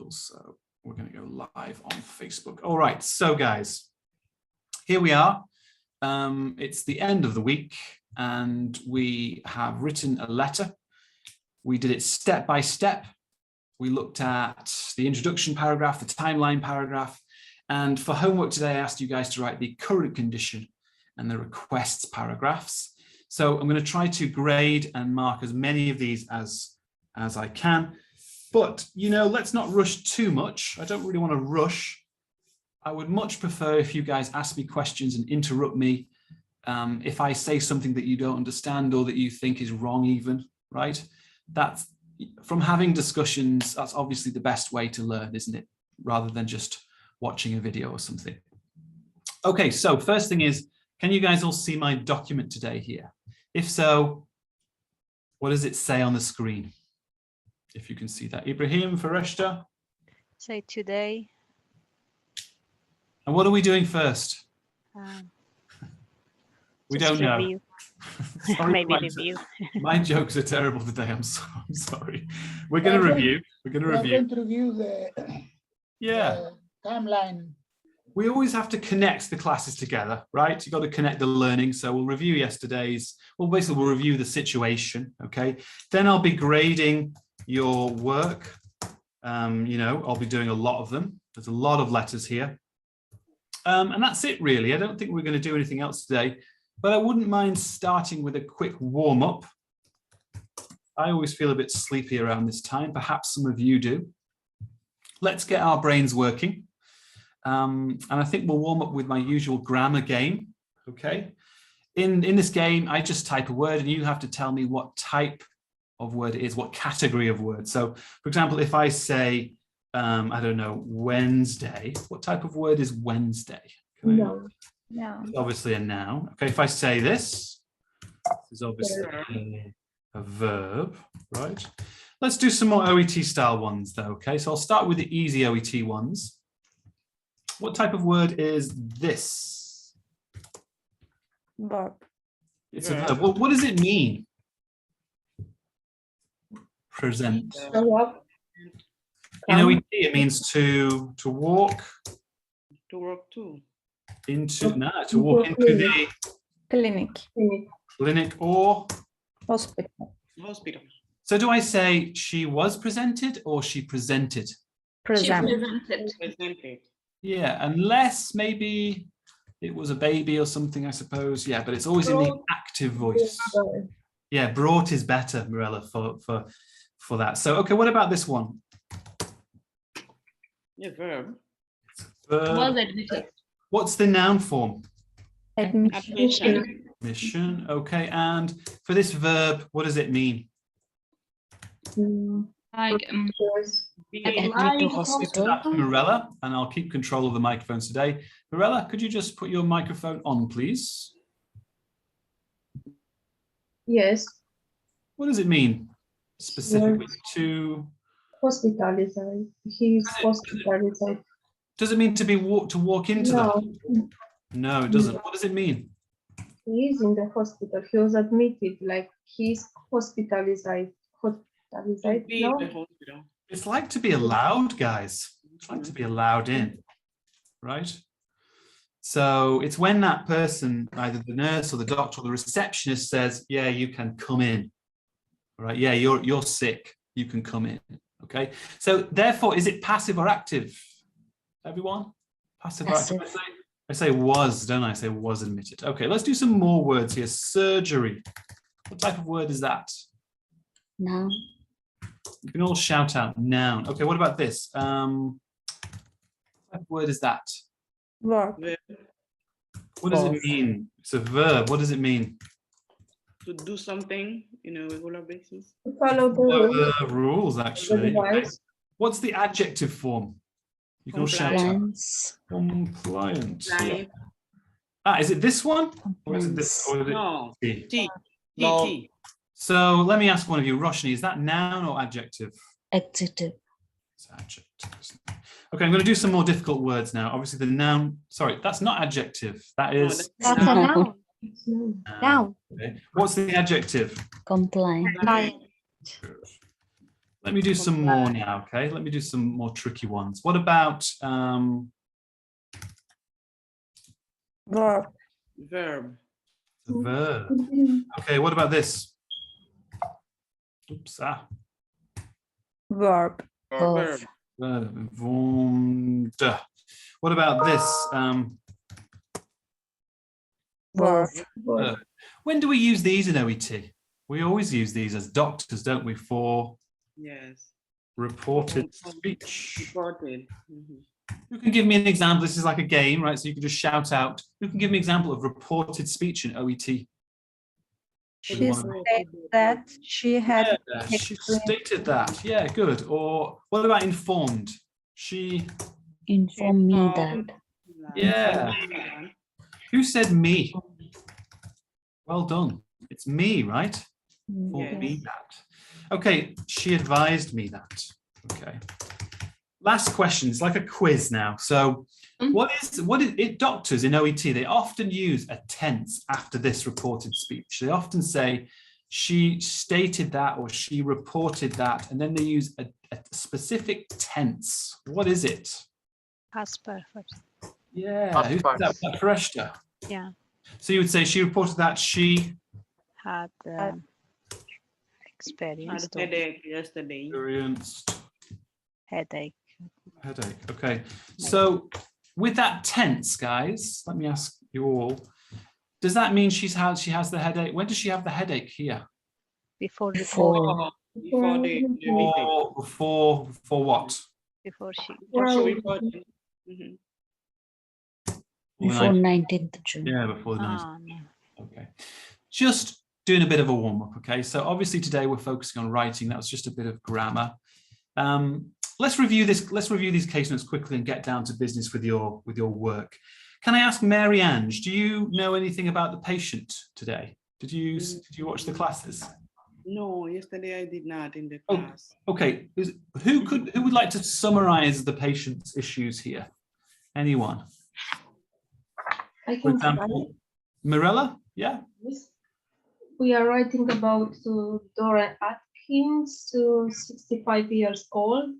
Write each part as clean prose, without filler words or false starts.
socials. So we're going to go live on Facebook. All right, so guys, here we are. It's the end of the week and we have written a letter. We did it step by step. We looked at the introduction paragraph, the timeline paragraph, and for homework today, I asked you guys to write the current condition and the requests paragraphs. So I'm going to try to grade and mark as many of these as I can. But, you know, let's not rush too much. I don't really want to rush. I would much prefer if you guys ask me questions and interrupt me if I say something that you don't understand or that you think is wrong even, right? That's from having discussions, that's obviously the best way to learn, isn't it? Rather than just watching a video or something. Okay, so first thing is, can you guys all see my document today here? If so, what does it say on the screen? If you can see that. Ibrahim, Fareshta? Say today. And what are we doing first? We don't know. Review. Sorry, Maybe review. My jokes are terrible today. I'm sorry. We're going to review. We're going to review. The timeline. We always have to connect the classes together, right? You've got to connect the learning. So we'll review yesterday's. Well, basically, we'll review the situation. Okay. Then I'll be grading your work. You know, I'll be doing a lot of them. There's a lot of letters here. And that's it, really. I don't think we're going to do anything else today. But I wouldn't mind starting with a quick warm-up. I always feel a bit sleepy around this time. Perhaps some of you do. Let's get our brains working. And I think we'll warm up with my usual grammar game. Okay. In this game, I just type a word and you have to tell me what type of word it is, what category of word. So, for example, if I say, I don't know, Wednesday, what type of word is Wednesday? No. It's obviously a noun. Okay, if I say this is obviously a verb, right? Let's do some more OET style ones though, okay? So I'll start with the easy OET ones. What type of word is this? Verb. It's a verb. Well, what does it mean? Present. In OET, it means to walk. To work too. To walk into the clinic or hospital. So do I say she was presented or she presented? Presented. Yeah, unless maybe it was a baby or something, I suppose. Yeah, but it's always in the active voice. Yeah, brought is better, Mirella, for that. So, okay, what about this one? Yeah, verb. Was admitted. What's the noun form? Admission. Admission. Okay, and for this verb, what does it mean? Like admit to hospital. That's Mirella, and I'll keep control of the microphones today. Mirella, could you just put your microphone on, please? Yes. What does it mean specifically to Hospitalized. He's hospitalized. Does it mean to walk into the hospital? No, it doesn't. What does it mean? He is in the hospital. He was admitted, like he's hospitalized. No? It's like to be allowed, guys. It's like to be allowed in, right? So it's when that person, either the nurse or the doctor or the receptionist says, yeah, you can come in. All right, yeah, you're sick. You can come in. Okay. So therefore, is it passive or active? Everyone? Passive or active? I say was, don't I? I say was admitted. Okay, let's do some more words here. Surgery. What type of word is that? Noun. You can all shout out noun. Okay, what about this? What type of word is that? Verb. What does it mean? It's a verb. What does it mean? To do something in a regular basis. To follow the rules, actually. Okay. What's the adjective form? You can all shout out. Compliant. Yeah. Ah, is it this one? Or is it this? Or is it No. T? T. So let me ask one of you, Roshni, is that noun or adjective? adjective. It's adjective. Okay, I'm going to do some more difficult words now. Obviously the noun, sorry, that's not adjective. That is That's a noun. Noun. Okay. What's the adjective? Compliant. Let me do some more now, okay? Let me do some more tricky ones. What about Verb. Verb. the verb? Okay, what about this? Oops, Verb. Verb. Wohnte. What about this? Verb. When do we use these in OET? We always use these as doctors, don't we, for Yes. reported speech. Reported. Mhm. Who can give me an example? This is like a game, right? So you can just shout out. Who can give me an example of reported speech in OET? She said that she had. Yeah, she stated that. Yeah, good. Or what about informed? She. Inform me that. Yeah. Who said me? Well done. It's me, right? For me that. Okay, she advised me that. Okay. Last question. It's like a quiz now. So what is it? Doctors in OET, they often use a tense after this reported speech. They often say she stated that or she reported that, and then they use a specific tense. What is it? Past perfect. Yeah, who's that? Freshta. Yeah. So you would say she reported that she Had experienced Had headache yesterday. experienced headache. headache. Okay. So with that tense, guys, let me ask you all, does that mean she has the headache? When does she have the headache here? Before Before. Before the meeting. Before what? before she Before reporting. Mhm. Before 19th June. Yeah, before the 19th. no. Okay. Just doing a bit of a warm-up, okay? So obviously today we're focusing on writing. That was just a bit of grammar. Let's review these case notes quickly and get down to business with your work. Can I ask Mary Ange, do you know anything about the patient today? Did you watch the classes? No, yesterday I did not in the Oh, class. okay. Who would like to summarize the patient's issues here? Anyone? I For can example, Mirella? Yeah. Yes. We are writing about Dora Atkins, 65 years old,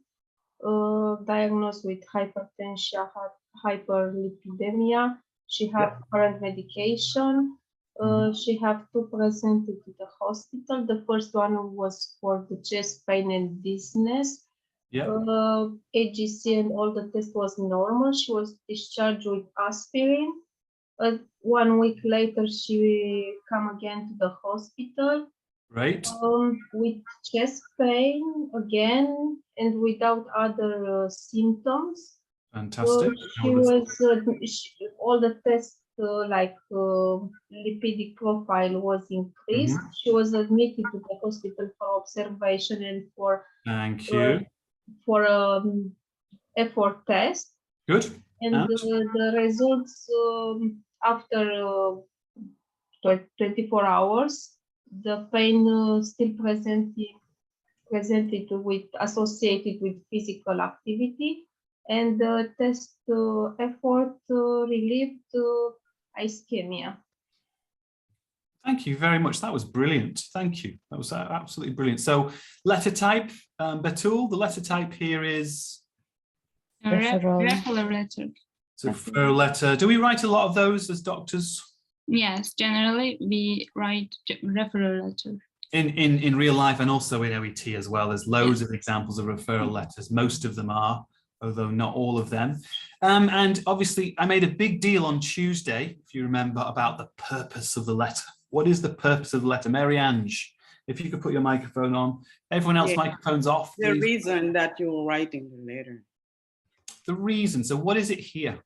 diagnosed with hypertension, hyperlipidemia. She have current medication. She have two presented to the hospital. The first one was for the chest pain and dizziness. Yeah. AGC and all the test was normal. She was discharged with aspirin. 1 week later, she come again to the hospital. Right. With chest pain again and without other symptoms. Fantastic. She was all the tests like lipidic profile was increased. She was admitted to the hospital for observation and for Thank you. For effort test. Good. And the results after 24 hours, the pain still presented with associated with physical activity, and the test effort relieved ischemia. Thank you very much. That was brilliant. Thank you. That was absolutely brilliant. So letter type, Betul, the letter type here is? Referral letter. It's a referral letter. Do we write a lot of those as doctors? Yes, generally we write referral letter. In real life and also in OET as well. There's loads of examples of referral letters. Most of them are, although not all of them. And obviously I made a big deal on Tuesday, if you remember, about the purpose of the letter. What is the purpose of the letter? Mary Ange, if you could put your microphone on. Everyone else, microphones off, The please. reason that you're writing the letter. The reason. So what is it here?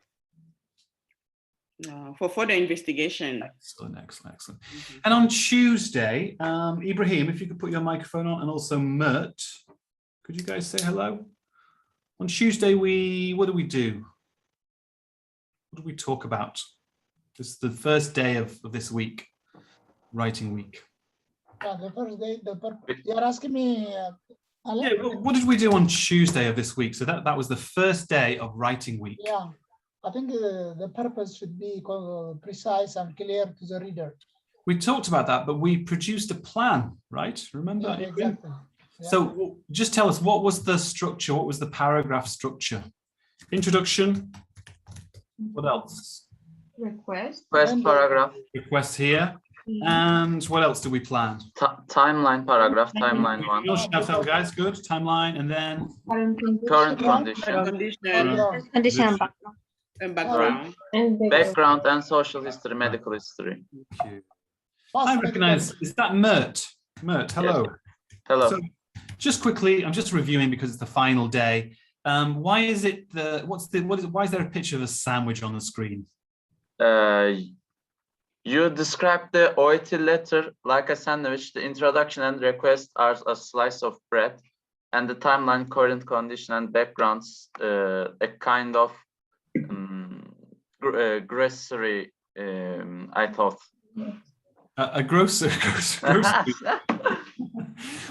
For further investigation. Excellent, excellent, excellent. And on Tuesday, Ibrahim, if you could put your microphone on, and also Mert, could you guys say hello? On Tuesday, what do we do? What do we talk about? This is the first day of this week, writing week. Yeah, the first day, you're asking me, yeah, what did we do on Tuesday of this week? So that was the first day of writing week. Yeah, I think the purpose should be precise and clear to the reader. We talked about that, but we produced a plan, right? Remember? Yeah, exactly. Yeah. So just tell us, what was the structure? What was the paragraph structure? Introduction. What else? Request. First paragraph, Request here. And what else do we plan? timeline paragraph, timeline one, You'll shout out, guys. Good. Timeline, and then Current condition. current Current condition, condition Background. Condition and background. and background. And background and social history, medical history. thank you. Past I medical- recognize. Is that Mert? Mert, hello. Hello. So just quickly, I'm just reviewing because it's the final day. Why is it why is there a picture of a sandwich on the screen? You described the OET letter like a sandwich. The introduction and request are a slice of bread, and the timeline, current condition, and backgrounds a kind of grocery. I thought. A grocery.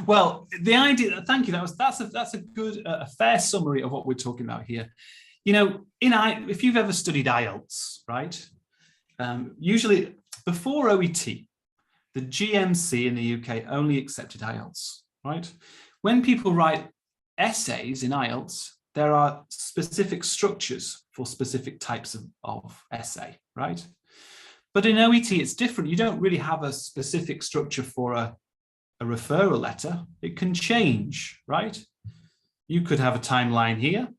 Well, the idea. Thank you. That's a good, a fair summary of what we're talking about here. You know, if you've ever studied IELTS, right? Usually before OET, the GMC in the UK only accepted IELTS, right? When people write essays in IELTS, there are specific structures for specific types of essay, right? But in OET, it's different. You don't really have a specific structure for a referral letter. It can change, right? You could have a timeline here,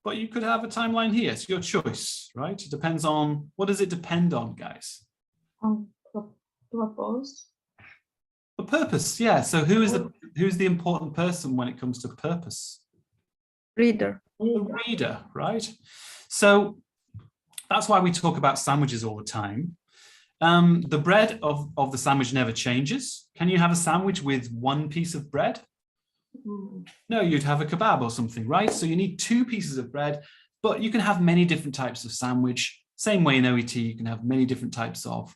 but you could have a timeline here. It's your choice, right? It depends on, what does it depend on, guys? Propose. The purpose, yeah. So who's the important person when it comes to purpose? Reader. The reader, right? So that's why we talk about sandwiches all the time. The bread of the sandwich never changes. Can you have a sandwich with one piece of bread? No, you'd have a kebab or something, right? So you need two pieces of bread, but you can have many different types of sandwich. Same way in OET, you can have many different types of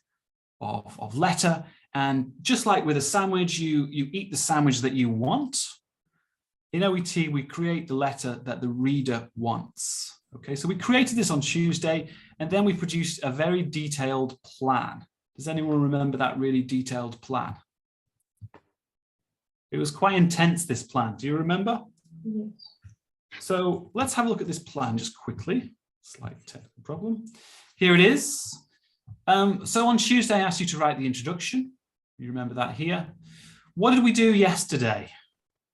letter. And just like with a sandwich, you eat the sandwich that you want. In OET, we create the letter that the reader wants. Okay, so we created this on Tuesday, and then we produced a very detailed plan. Does anyone remember that really detailed plan? It was quite intense, this plan. Do you remember? Yes. So let's have a look at this plan just quickly. Slight technical problem. Here it is. So on Tuesday, I asked you to write the introduction. You remember that here. What did we do yesterday?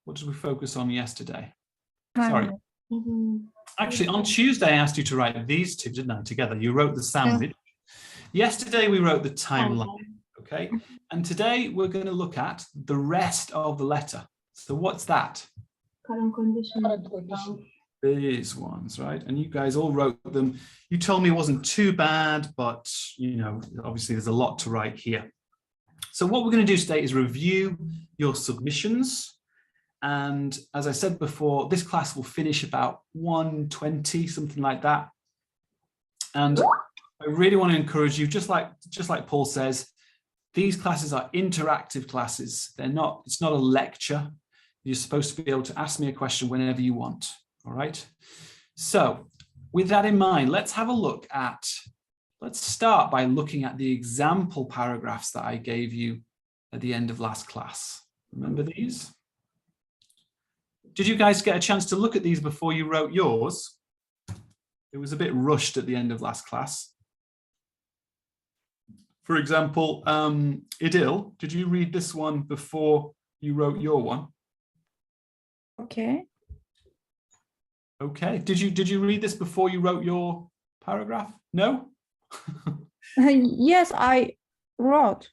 What did we focus on yesterday? Sorry. Actually, on Tuesday, I asked you to write these two, didn't I, together? You wrote the sandwich. Yesterday, we wrote the timeline, okay? And today, we're going to look at the rest of the letter. So what's that? Current condition. Current condition. These ones, right? And you guys all wrote them. You told me it wasn't too bad, but, you know, obviously, there's a lot to write here. So what we're going to do today is review your submissions. And as I said before, this class will finish about 1:20, something like that. And I really want to encourage you, just like Paul says, these classes are interactive classes. It's not a lecture. You're supposed to be able to ask me a question whenever you want. All right. So with that in mind, let's start by looking at the example paragraphs that I gave you at the end of last class. Remember these? Did you guys get a chance to look at these before you wrote yours? It was a bit rushed at the end of last class. For example, Idil, did you read this one before you wrote your one? Okay. Okay. Did you read this before you wrote your paragraph? No? Yes, I wrote.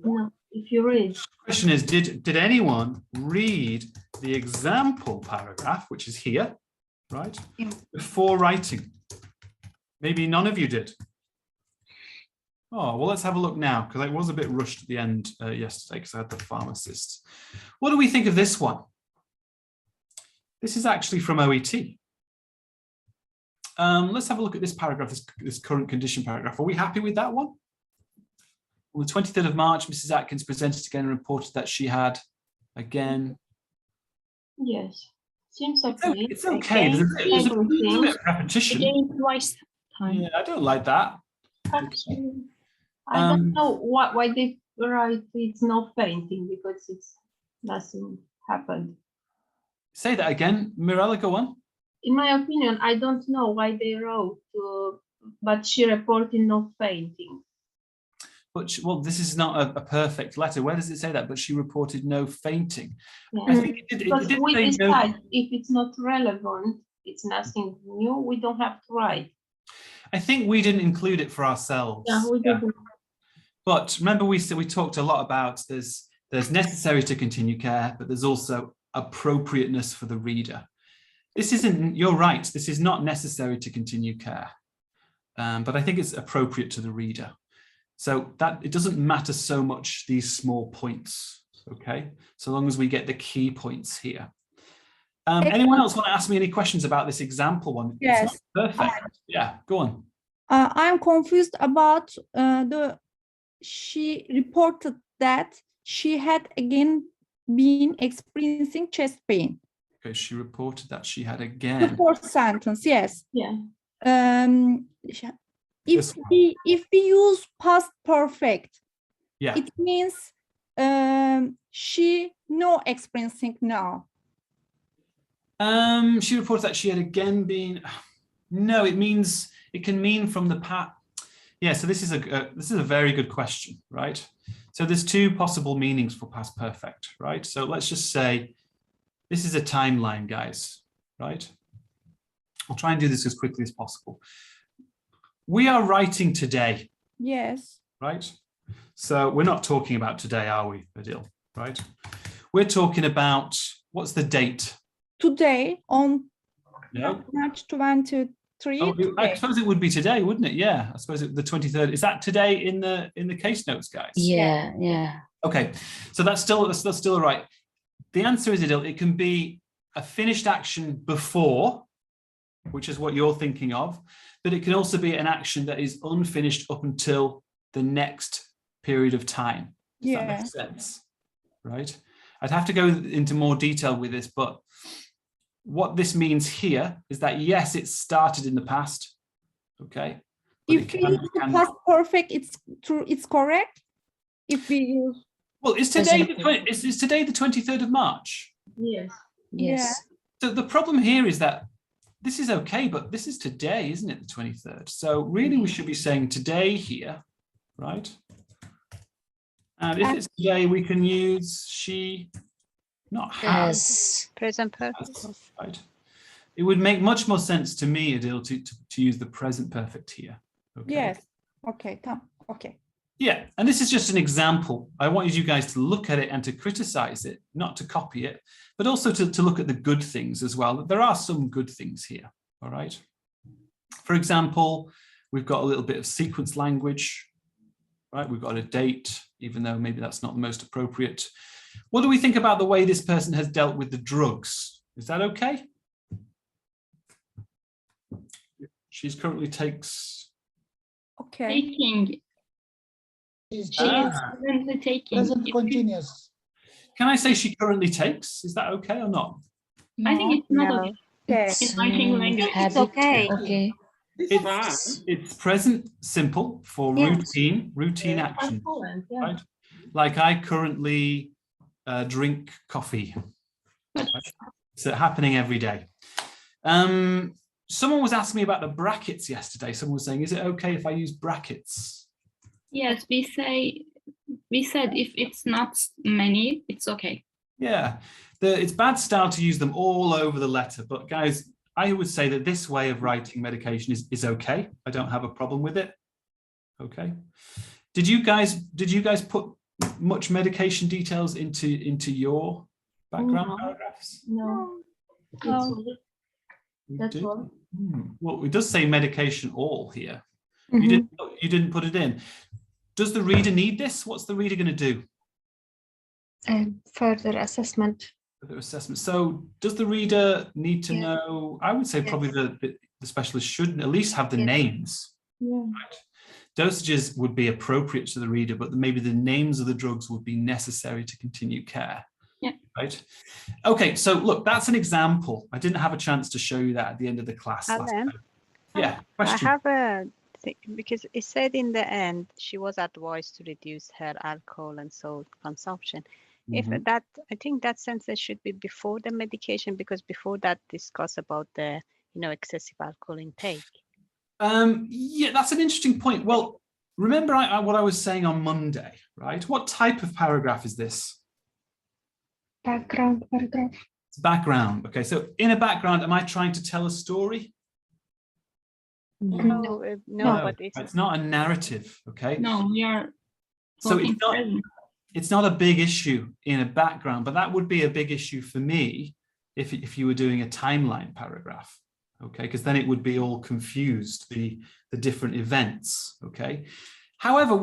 No, if you read. Question is, did anyone read the example paragraph, which is here, right, before writing? Maybe none of you did. Oh, well, let's have a look now, because I was a bit rushed at the end yesterday because I had the pharmacist. What do we think of this one? This is actually from OET. Let's have a look at this paragraph, this current condition paragraph. Are we happy with that one? On the 23rd of March, Mrs. Atkins presented again and reported that she had, again. Yes. Seems okay. It's okay. There's a bit of repetition. Again, twice time. Yeah, I don't like that. Actually, I don't know why they write it's not fainting, because it's nothing happened. Say that again, Mirella, go on. In my opinion, I don't know why they wrote, but she reported no fainting. But well, this is not a perfect letter. Where does it say that? But she reported no fainting. Yeah. I think it Because did we say no. decide if it's not relevant, it's nothing new, we don't have to write. I think we didn't include it for ourselves. Yeah, we didn't. But remember, we talked a lot about there's necessary to continue care, but there's also appropriateness for the reader. This isn't, you're right, this is not necessary to continue care, but I think it's appropriate to the reader. So that it doesn't matter so much these small points, okay? So long as we get the key points here. Anyone else want to ask me any questions about this example one? Yes. It's not perfect. Yeah, go on. I'm confused about she reported that she had again been experiencing chest pain. Okay, she reported that she had The again. fourth sentence, yes. Yeah. If we use past perfect, Yeah. it means she no experiencing now. She reported that she had again been. No, it can mean from the past. Yeah, so this is a very good question, right? So there's two possible meanings for past perfect, right? So let's just say this is a timeline, guys, right? I'll try and do this as quickly as possible. We are writing today. Yes. Right? So we're not talking about today, are we, Adil? Right? We're talking about, what's the date? Today on No. March 23. Oh, I today. suppose it would be today, wouldn't it? Yeah, I suppose the 23rd. Is that today in the case notes, guys? Yeah, yeah. Okay, so that's still right. The answer is, Adil, it can be a finished action before, which is what you're thinking of, but it can also be an action that is unfinished up until the next period of time. Does that make sense? Right? I'd have to go into more detail with this, but what this means here is that, yes, it started in the past, okay? But If we use the past perfect, it's true, it's correct. If we use, well, is today the 23rd of March? Yes. Yes. So the problem here is that this is okay, but this is today, isn't it, the 23rd? So really we should be saying today here, right? And if it's today, we can use she, not has. Present perfect. Right. It would make much more sense to me, Adil, to use the present perfect here. Okay. yes. Okay, okay. Yeah, and this is just an example. I wanted you guys to look at it and to criticize it, not to copy it, but also to look at the good things as well. There are some good things here, all right? For example, we've got a little bit of sequence language, right? We've got a date, even though maybe that's not the most appropriate. What do we think about the way this person has dealt with the drugs? Is that okay? She's currently takes... Okay. Taking. Is She is currently taking. present continuous. Can I say she currently takes? Is that okay or not? I think it's not No. okay. Okay. In writing language. Habit. okay. Okay. It's present simple for Yes. routine action, Excellent, yeah. right? Like I currently drink coffee. It's happening every day. Someone was asking me about the brackets yesterday. Someone was saying, is it okay if I use brackets? Yes, we said if it's not many, it's okay. Yeah, it's bad style to use them all over the letter, but guys, I would say that this way of writing medication is okay. I don't have a problem with it. Okay. Did you guys put much medication details into your background No. paragraphs? No. No. You That's did? all. Well, it does say medication all here. Mhm. You didn't put it in. Does the reader need this? What's the reader going to do? Further assessment. Further assessment. So does the reader need to Yeah. know? I would say probably the specialist should at least have the Yes. names. Yeah. Right? Dosages would be appropriate to the reader, but maybe the names of the drugs would be necessary to continue care. Yeah. Right. Okay. So look, that's an example. I didn't have a chance to show you that at the end of the class. last Alan? time. Yeah. I Question. have a thing because it said in the end she was advised to reduce her alcohol and salt consumption. if Mhm. that, I think that sentence should be before the medication, because before that discuss about the, excessive alcohol intake. Yeah, that's an interesting point. Well, remember what I was saying on Monday, right? What type of paragraph is this? Background paragraph. It's background. Okay, so in a background, am I trying to tell a story? No, but It's not a narrative. Okay, No, we are so talking present. it's not a big issue in a background, but that would be a big issue for me if you were doing a timeline paragraph. Okay, because then it would be all confused, the different events. Okay, however,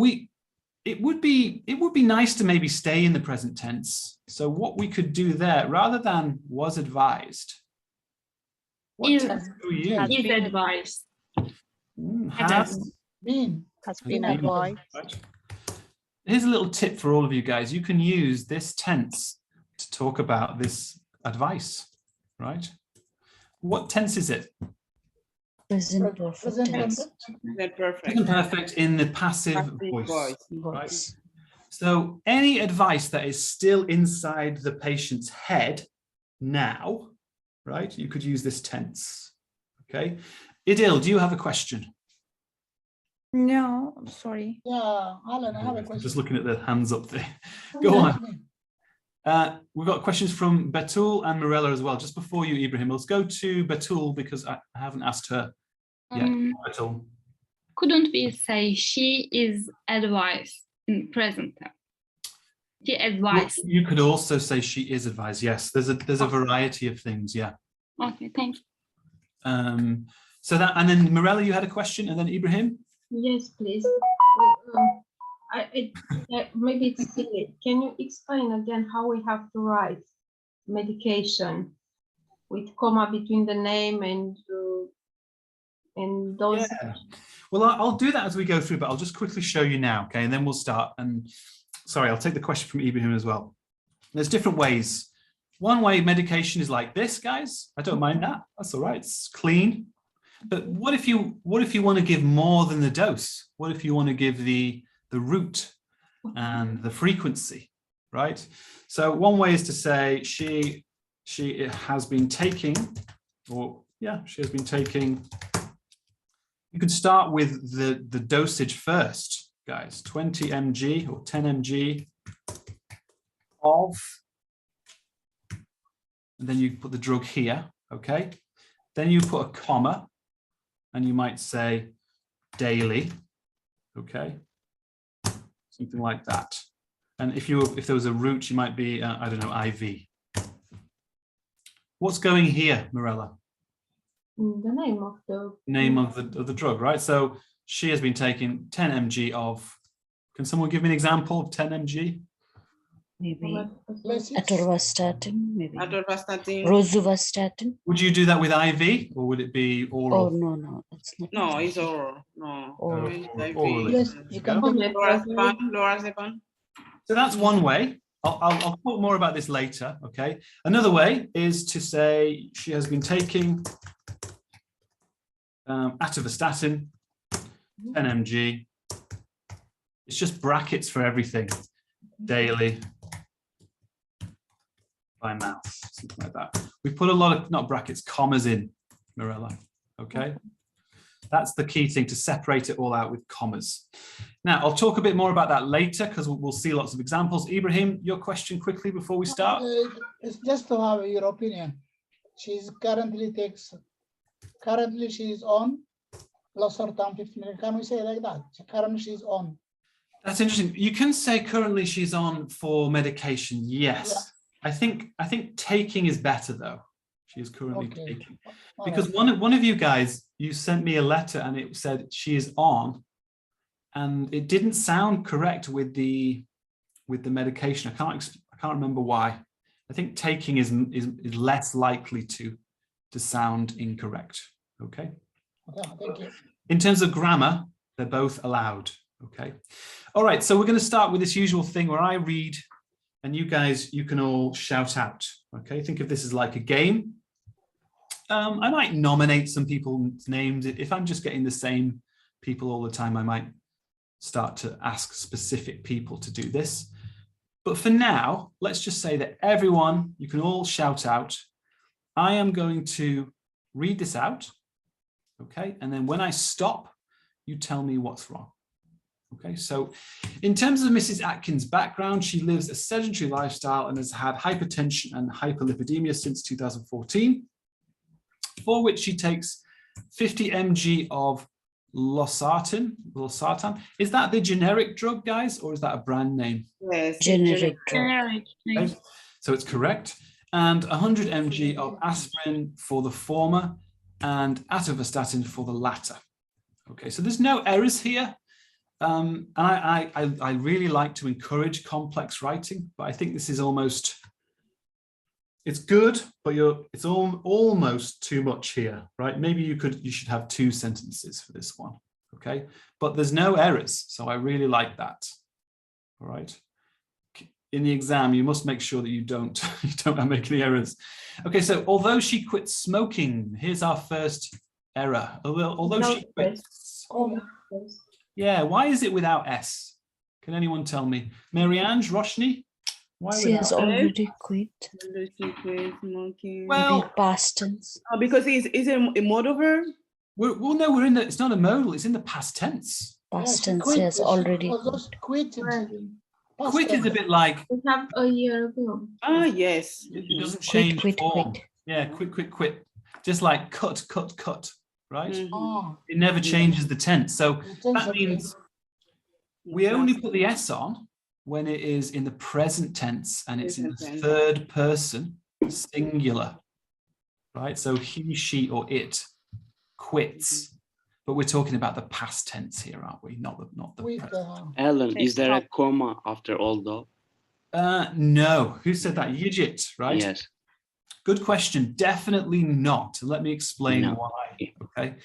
it would be nice to maybe stay in the present tense. So what we could do there, rather than was advised, what Is- tense do we use? Is advised. Has Been. has been been advised. Right. Here's a little tip for all of you guys. You can use this tense to talk about this advice, right? What tense is it? Present perfect Present tense. perfect. They're perfect. Present perfect in the passive Passive voice. voice. Voice. So any advice that is still inside the patient's head now, right? You could use this tense, okay? Idil, do you have a question? No, sorry. Yeah, Alan, I have a I'm question. just looking at the hands up there. Go on. We've got questions from Batul and Mirella as well. Just before you, Ibrahim, let's go to Batul because I haven't asked her yet. Batul. Couldn't we say she is advised in present tense? She advised. You could also say she is advised. Yes, there's a variety of things. Yeah. Okay, thank you. So that, and then Mirella, you had a question, and then Ibrahim. Yes, please. Maybe it's silly. Can you explain again how we have to write medication with comma between the name and those? Yeah. Well, I'll do that as we go through, but I'll just quickly show you now, okay? And then we'll start. And sorry, I'll take the question from Ibrahim as well. There's different ways. One way medication is like this, guys. I don't mind that. That's all right. It's clean. But what if you want to give more than the dose? What if you want to give the route and the frequency, right? So one way is to say she has been taking, or yeah, she has been taking. You could start with the dosage first, guys. 20 mg or 10 mg of, and then you put the drug here, okay? Then you put a comma, and you might say daily, okay? Something like that. And if there was a route, you might be, I don't know, IV. What's going here, Mirella? The name of the Name of the drug, right? So she has been taking 10 mg of, can someone give me an example of 10 mg? Maybe Let's see. atorvastatin, maybe Atorvastatin. rosuvastatin. Would you do that with IV or would it be oral? Oh no, it's not. No, it's oral. No. Oral. IV. Orally. Yes, you can do it. Lorazepam. So that's one way. I'll talk more about this later, okay? Another way is to say she has been taking atorvastatin, 10 mg. It's just brackets for everything. Daily, by mouth, something like that. We put a lot of, not brackets, commas in, Mirella, okay? That's the key thing, to separate it all out with commas. Now, I'll talk a bit more about that later because we'll see lots of examples. Ibrahim, your question quickly before we start. It's just to have your opinion. She's currently she's on losartan 50 milligrams. Can we say like that? Currently she's on. That's interesting. You can say currently she's on for medication. Yes. Yeah. I think taking is better though. She is currently taking. Because one of you guys, you sent me a letter and it said she is on, and it didn't sound correct with the medication. I can't remember why. I think taking is less likely to sound incorrect. Okay. Thank you. In terms of grammar, they're both allowed. Okay. All right. So we're going to start with this usual thing where I read and you guys, you can all shout out. Okay. Think of this as like a game. I might nominate some people's names. If I'm just getting the same people all the time, I might start to ask specific people to do this. But for now, let's just say that everyone, you can all shout out. I am going to read this out, okay? And then when I stop, you tell me what's wrong. Okay, so in terms of Mrs. Atkins' background, she lives a sedentary lifestyle and has had hypertension and hyperlipidemia since 2014, for which she takes 50 mg of losartan. Is that the generic drug, guys, or is that a brand name? Yes. Generic drug. Generic. Okay, so it's correct. And 100 mg of aspirin for the former and atorvastatin for the latter. Okay, so there's no errors here. And I really like to encourage complex writing, but I think this is almost, it's good, but it's almost too much here, right? Maybe you should have 2 sentences for this one, okay? But there's no errors, so I really like that. All right. In the exam, you must make sure that you don't make any errors. Okay, so although she quit smoking, here's our first error. Although she quits. Yeah, why is it without S? Can anyone tell me? Marianne, Roshni? Why She has without S? already quit. Smoking. Well, Maybe past tense. Because is it a modal verb? well, no, we're in the, it's not a modal, it's in the past tense. Past she tense quit. has She already just quit. Past Quit is a tense. bit like, We have a year ago. Ah, yes. it doesn't quit, change quit, form. quit. Yeah, quit. Just like cut, right? Mhm. Oh, It never changes the tense. So the tense that of means we only put the S on when it is in the present tense and it's in the Present tense. third person singular, right? So he, she, or it quits. But we're talking about the past tense here, aren't we? Not the with present. Alan, is there a Stop. comma after although? No. Who said that? Yigit, right? Yes. Good question. Definitely not. Let me explain No. why. Okay.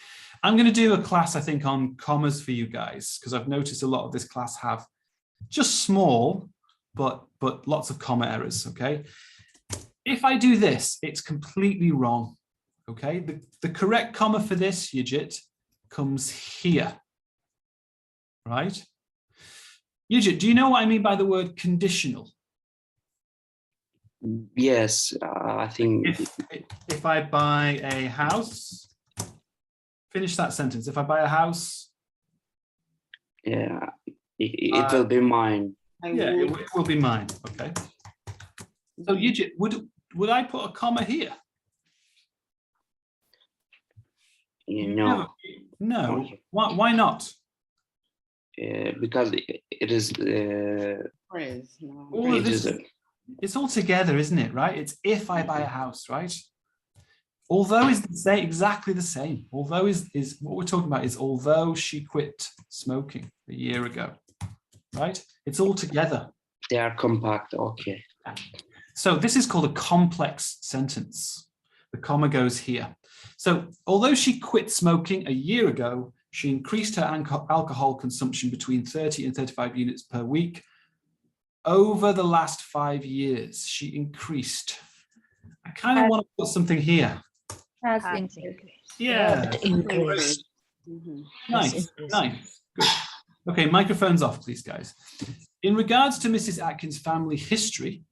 I'm going to do a class, I think, on commas for you guys, because I've noticed a lot of this class have just small, but lots of comma errors. Okay. If I do this, it's completely wrong. Okay. The correct comma for this, Yigit, comes here. Right? Yigit, do you know what I mean by the word conditional? Yes, I think If I buy a house, finish that sentence. If I buy a house, yeah, it will be mine. yeah, it will be mine. Okay. So Yigit, would I put a comma here? No, No. Okay. Why not? because it is. Phrase, no. All of It this is it's all together, isn't it? Right? It's if I buy a house, right? Although is exactly the same. Although is what we're talking about is although she quit smoking a year ago, right? It's all together. They are compact. Okay. So this is called a complex sentence. The comma goes here. So although she quit smoking a year ago, she increased her alcohol consumption between 30 and 35 units per week. Over the last 5 years, she increased. I kind of want to put something here. Has Has increased. increased. Yeah. It increased. Mhm. Nice, increased. nice, good. Okay, microphones off, please, guys. In regards to Mrs. Atkins' family history,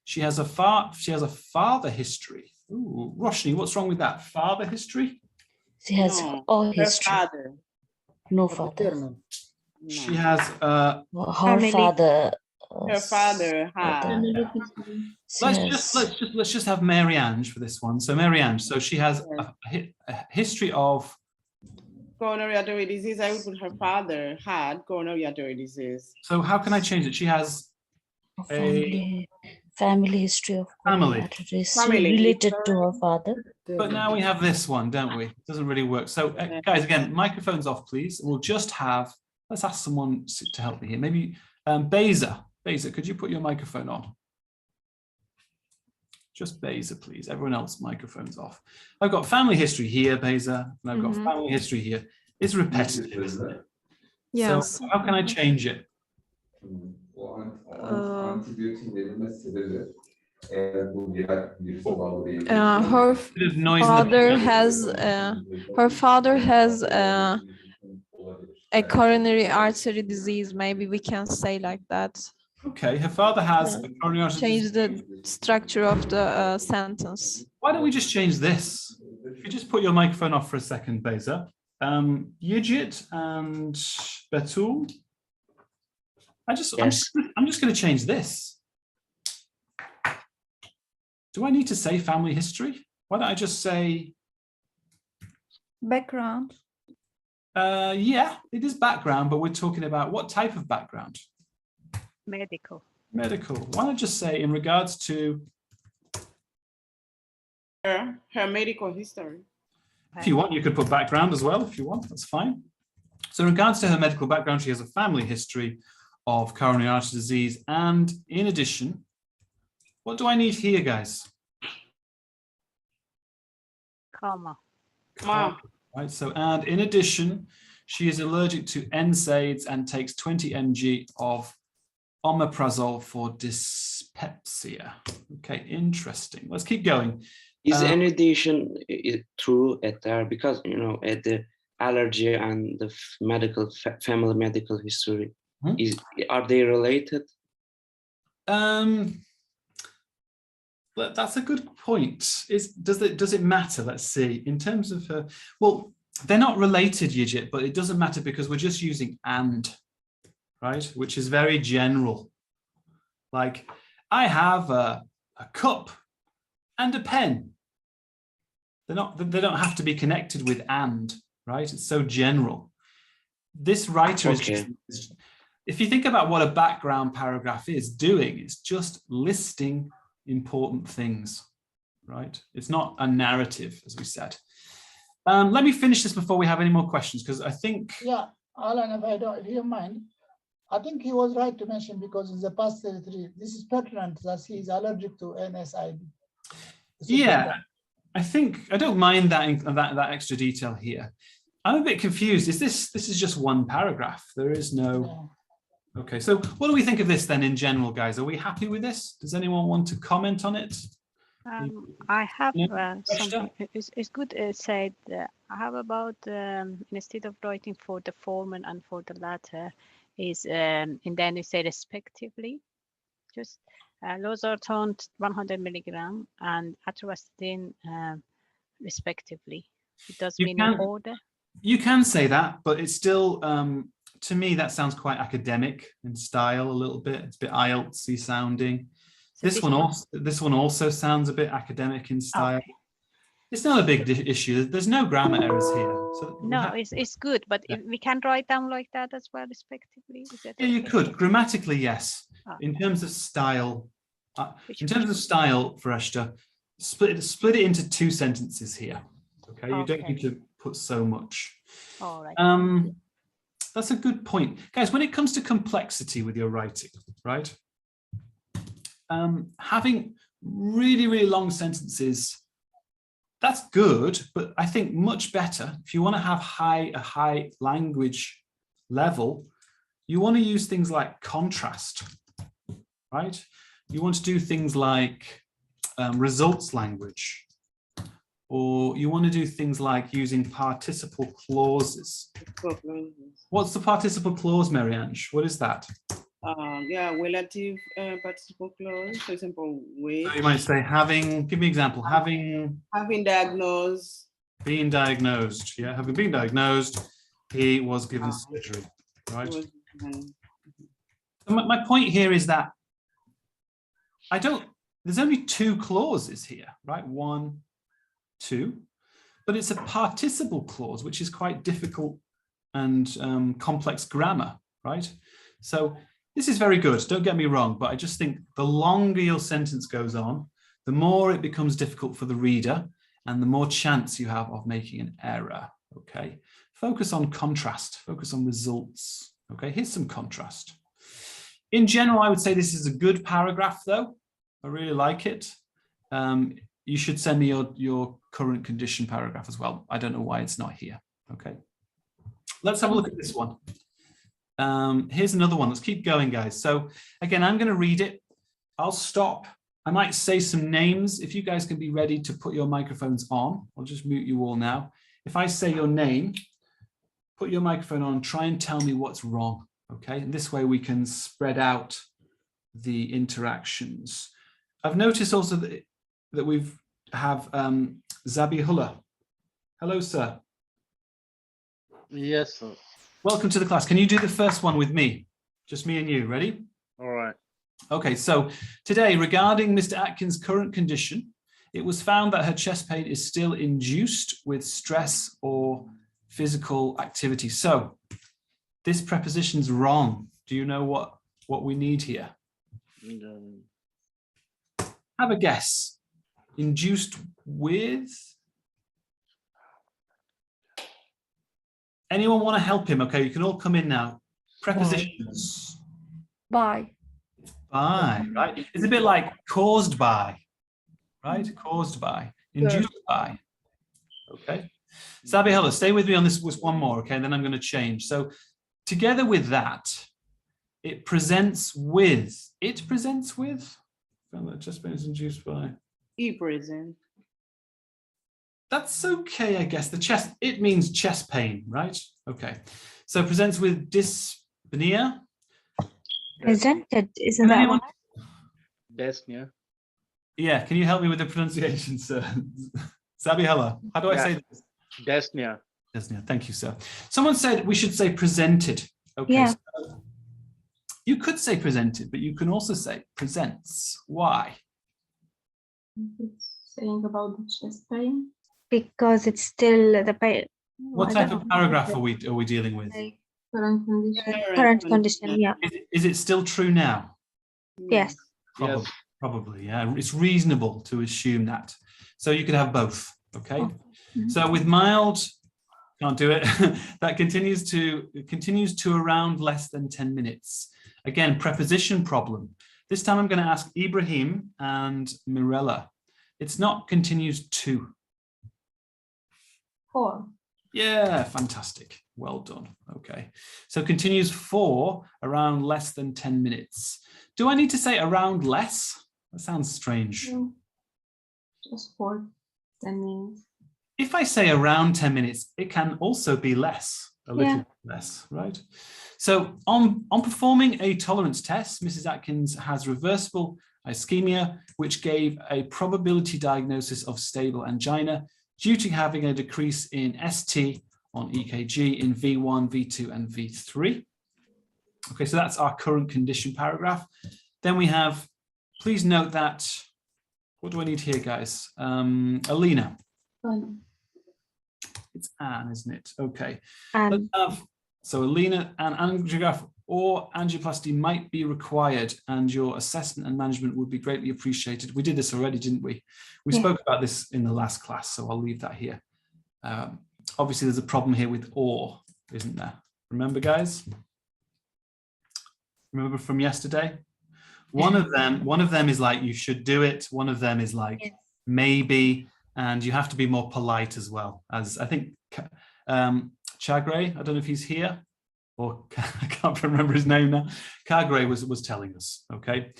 she has a father history. Ooh, Roshni, what's wrong with that? Father history? She has No, all her history. father. No father. paternal. She No. has Her Family. father. Her father had. She let's has- just have Mary Ange for this one. So Mary Ange, so she has a history of Coronary artery disease. I would put her father had coronary artery disease. so how can I change it? She has family history of Family. arteries Family. related to her father. but now we have this one, don't we? It doesn't really work. So guys, again, microphones off, please. We'll just have, let's ask someone to help me here. Maybe Beza, could you put your microphone on? Just Beza, please. Everyone else, microphones off. I've got family history here, Beza, and I've got family history here. It's repetitive, isn't it? Yes. So how can I change it? Her Bit of noise in the father background. has a coronary artery disease. Maybe we can say like that. Okay, her father has a coronary artery Change disease. the structure of the sentence. Why don't we just change this? If you just put your microphone off for a second, Beza. Yigit and Betul. Yes. I'm just going to change this. Do I need to say family history? Why don't I just say Background. yeah, it is background, but we're talking about what type of background? Medical. Medical. Why not just say in regards to, Her medical history. if you want, you could put background as well, if you want, that's fine. So in regards to her medical background, she has a family history of coronary artery disease. And in addition, what do I need here, guys? Comma. Right, so, and in addition, she is allergic to NSAIDs and takes 20 mg of omeprazole for dyspepsia. Okay, interesting. Let's keep going. Is in addition true at there, because you know at the allergy and the medical family medical history, are they related? That's a good point. Does it matter? Let's see. In terms of well, they're not related, Yigit, but it doesn't matter because we're just using and, right? Which is very general. Like, I have a cup and a pen. They don't have to be connected with and, right? It's so general. This writer is just, if you think about what a background paragraph is doing, it's just listing important things, right? It's not a narrative, as we said. Let me finish this before we have any more questions, because I think... Yeah, Alan, if you don't mind, I think he was right to mention, because in the past territory, this is pertinent that he is allergic to NSAID. Yeah, I think I don't mind that extra detail here. I'm a bit confused. This is just one paragraph? There is no... Okay, so what do we think of this then in general, guys? Are we happy with this? Does anyone want to comment on it? I have something. It's good said. I have about instead of writing for the former and for the latter, is and then you say respectively. Just losartan 100 milligram and atorvastatin respectively. It does mean in order. You can say that, but it's still. To me, that sounds quite academic in style a little bit. It's a bit IELTS-y sounding. This one also sounds a bit academic in style. Okay. It's not a big issue. There's no grammar errors here. So no, it's good, but if we can write down like that as well, respectively. Is that yeah, okay? You could. Grammatically, yes. In terms of style, Fareshta, split it into 2 sentences here. Okay, you don't need to put so much. All right. That's a good point. Guys, when it comes to complexity with your writing, right? Having really, really long sentences, that's good, but I think much better, if you want to have a high language level, you want to use things like contrast, right? You want to do things like results language, or you want to do things like using participle clauses. What's the participle clause, Marianne? What is that? Yeah, relative participle clause, for example, which. So you might say having, give me an example, having diagnosed. Being diagnosed, yeah, having been diagnosed, he was given surgery, right? My point here is that there's only 2 clauses here, right? 1, 2, but it's a participle clause, which is quite difficult and complex grammar, right? So this is very good, don't get me wrong, but I just think the longer your sentence goes on, the more it becomes difficult for the reader and the more chance you have of making an error, okay? Focus on contrast, focus on results, okay? Here's some contrast. In general, I would say this is a good paragraph though. I really like it. You should send me your current condition paragraph as well. I don't know why it's not here, okay? Let's have a look at this one. Here's another one. Let's keep going, guys. So again, I'm going to read it. I'll stop. I might say some names. If you guys can be ready to put your microphones on, I'll just mute you all now. If I say your name, put your microphone on, try and tell me what's wrong, okay? And this way we can spread out the interactions. I've noticed also that we've have Zabihullah. Hello, sir. Yes, sir. Welcome to the class. Can you do the first one with me? Just me and you, ready? All right. Okay, so today, regarding Mr. Atkins' current condition, it was found that her chest pain is still induced with stress or physical activity. So this preposition's wrong. Do you know what we need here? Have a guess. Induced with? Anyone want to help him? Okay, you can all come in now. Prepositions. By. By, right? It's a bit like caused by, right? Caused by, induced by. Okay. Zabihullah, stay with me on this one more, okay? And then I'm going to change. So together with that, it presents with. Chest pain is induced by. Present. That's okay, I guess. It means chest pain, right? Okay. So presents with dyspnea. Presented, isn't that one? Dyspnea. Yeah, can you help me with the pronunciation, sir? Zabihullah, how do I say this? Dyspnea. Dyspnea, thank you, sir. Someone said we should say presented. Okay, Yeah. so you could say presented, but you can also say presents. Why? It's saying about the chest pain. Because it's still the pain. What type of paragraph are we dealing with? Current condition. Current condition, yeah. Is it still true now? Yes. Probably, probably, yeah. It's reasonable to assume that. So you could have both, okay? So with mild, can't do it. That continues to around less than 10 minutes. Again, preposition problem. This time I'm going to ask Ibrahim and Mirella. It's not continues to. 4. Yeah, fantastic. Well done. Okay. So continues for around less than 10 minutes. Do I need to say around less? That sounds strange. No. Just 4 10 minutes. If I say around 10 minutes, it can also be less, a little less, right? So on performing a tolerance test, Mrs. Atkins has reversible ischemia, which gave a probability diagnosis of stable angina due to having a decrease in ST on EKG in V1, V2, and V3. Okay, so that's our current condition paragraph. Then we have, please note that, what do I need here, guys? Alina. It's Anne, isn't it? Okay. Let's have, so Alina, an angiograph or angioplasty might be required, and your assessment and management would be greatly appreciated. We did this already, didn't we? We spoke about this in the last class, so I'll leave that here. Obviously, there's a problem here with or, isn't there? Remember, guys? Remember from yesterday? One of them is like, you should do it. One of them is like, maybe, and you have to be more polite as well. As I think Chagre, I don't know if he's here, or I can't remember his name now. Kagre was telling us, okay?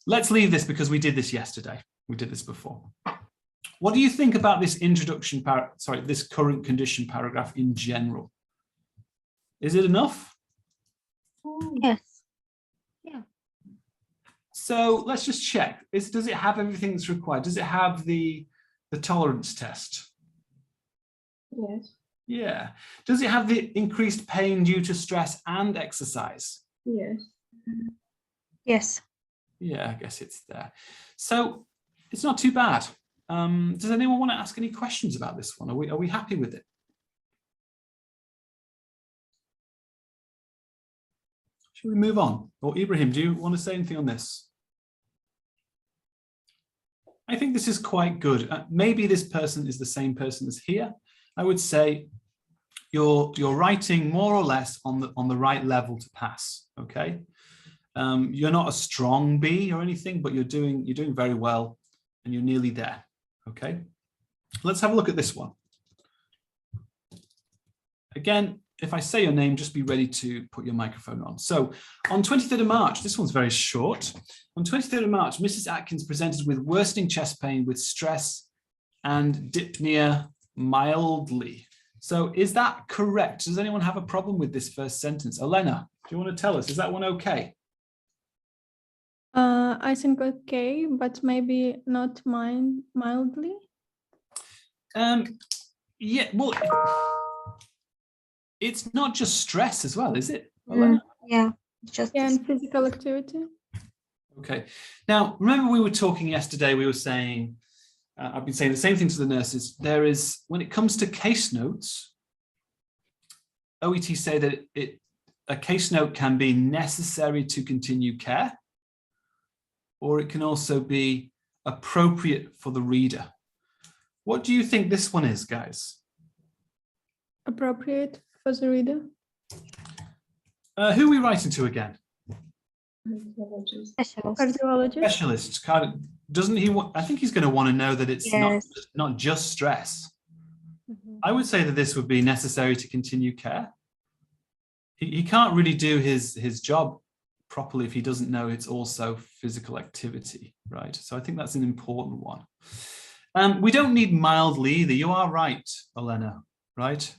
Let's leave this because we did this yesterday. We did this before. What do you think about this introduction, this current condition paragraph in general? Is it enough? Yes. Yeah. So let's just check. Does it have everything that's required? Does it have the tolerance test? Yes. Yeah. Does it have the increased pain due to stress and exercise? Yes. Yes. Yeah, I guess it's there. So it's not too bad. Does anyone want to ask any questions about this one? Are we happy with it? Should we move on? Or Ibrahim, do you want to say anything on this? I think this is quite good. Maybe this person is the same person as here. I would say you're writing more or less on the right level to pass. Okay, you're not a strong B or anything, but you're doing very well, and you're nearly there. Okay, let's have a look at this one. Again, if I say your name, just be ready to put your microphone on. So on 23rd of March, this one's very short. On 23rd of March, Mrs. Atkins presented with worsening chest pain with stress and dyspnea mildly. So is that correct? Does anyone have a problem with this first sentence? Elena, do you want to tell us? Is that one okay? I think okay, but maybe not mildly. Yeah, well, it's not just stress as well, is it? Yeah, just and physical activity. Okay. Now, remember we were talking yesterday, we were saying, I've been saying the same thing to the nurses. There is, when it comes to case notes, OET say that a case note can be necessary to continue care, or it can also be appropriate for the reader. What do you think this one is, guys? Appropriate for the reader. Who are we writing to again? Cardiologist. Specialist. Doesn't he? I think he's going to want to know that it's not just stress. I would say that this would be necessary to continue care. He can't really do his job properly if he doesn't know it's also physical activity, right? So I think that's an important one. We don't need mildly either. You are right, Elena, right?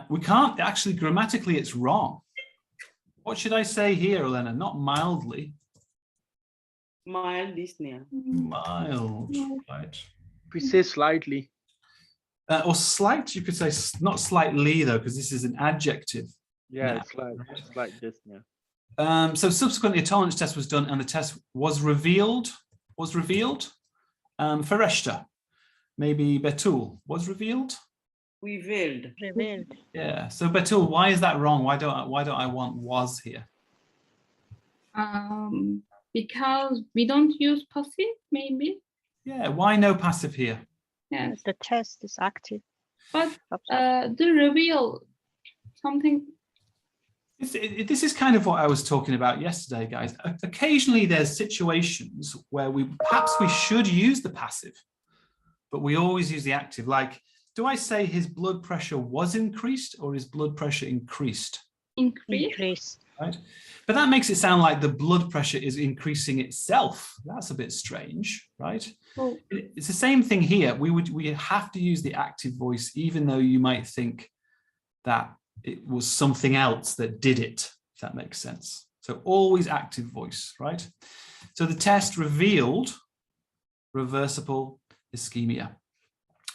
We can't, actually, grammatically, it's wrong. What should I say here, Elena? Not mildly. Mild dyspnea. Mild, right? We say slightly. Or slight, you could say, not slightly though, because this is an adjective. Yeah, now. it's like this, yeah. So subsequently a tolerance test was done and the test was revealed. Fereshta, maybe Betul, was revealed? Revealed. Yeah, so Betul, why is that wrong? Why don't I want was here? Because we don't use passive, maybe. Yeah, why no passive here? Yes. The test is active. But the reveal something. This is kind of what I was talking about yesterday, guys. Occasionally there's situations where perhaps we should use the passive, but we always use the active. Like, do I say his blood pressure was increased or his blood pressure increased? Increased. Right. But that makes it sound like the blood pressure is increasing itself. That's a bit strange, right? Oh. It's the same thing here. We have to use the active voice, even though you might think that it was something else that did it, if that makes sense. So always active voice, right? So the test revealed reversible ischemia.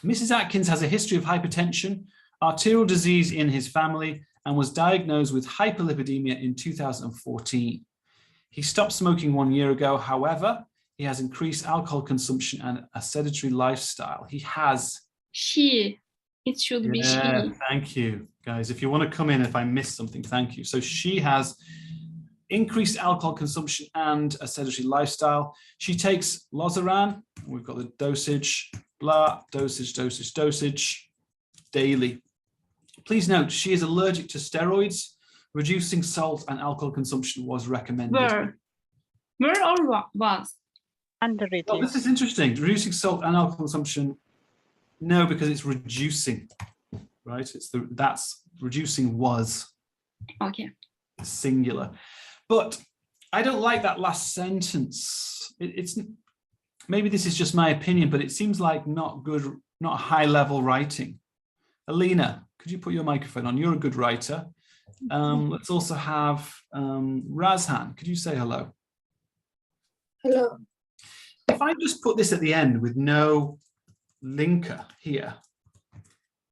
Mrs. Atkins has a history of hypertension, arterial disease in his family, and was diagnosed with hyperlipidemia in 2014. He stopped smoking 1 year ago. However, he has increased alcohol consumption and a sedentary lifestyle. He has... She. It should be she. Thank you, guys. If you want to come in, if I missed something, thank you. So she has increased alcohol consumption and a sedentary lifestyle. She takes Lozaran. We've got the dosage, dosage daily. Please note, she is allergic to steroids. Reducing salt and alcohol consumption was recommended. Were or was? Under it. Well, this is interesting. Reducing salt and alcohol consumption. No, because it's reducing, right? That's reducing was. Okay. Singular. But I don't like that last sentence. It's maybe this is just my opinion, but it seems like not high level writing. Alina, could you put your microphone on? You're a good writer. Let's also have Razhan. Could you say hello? Hello. If I just put this at the end with no linker here,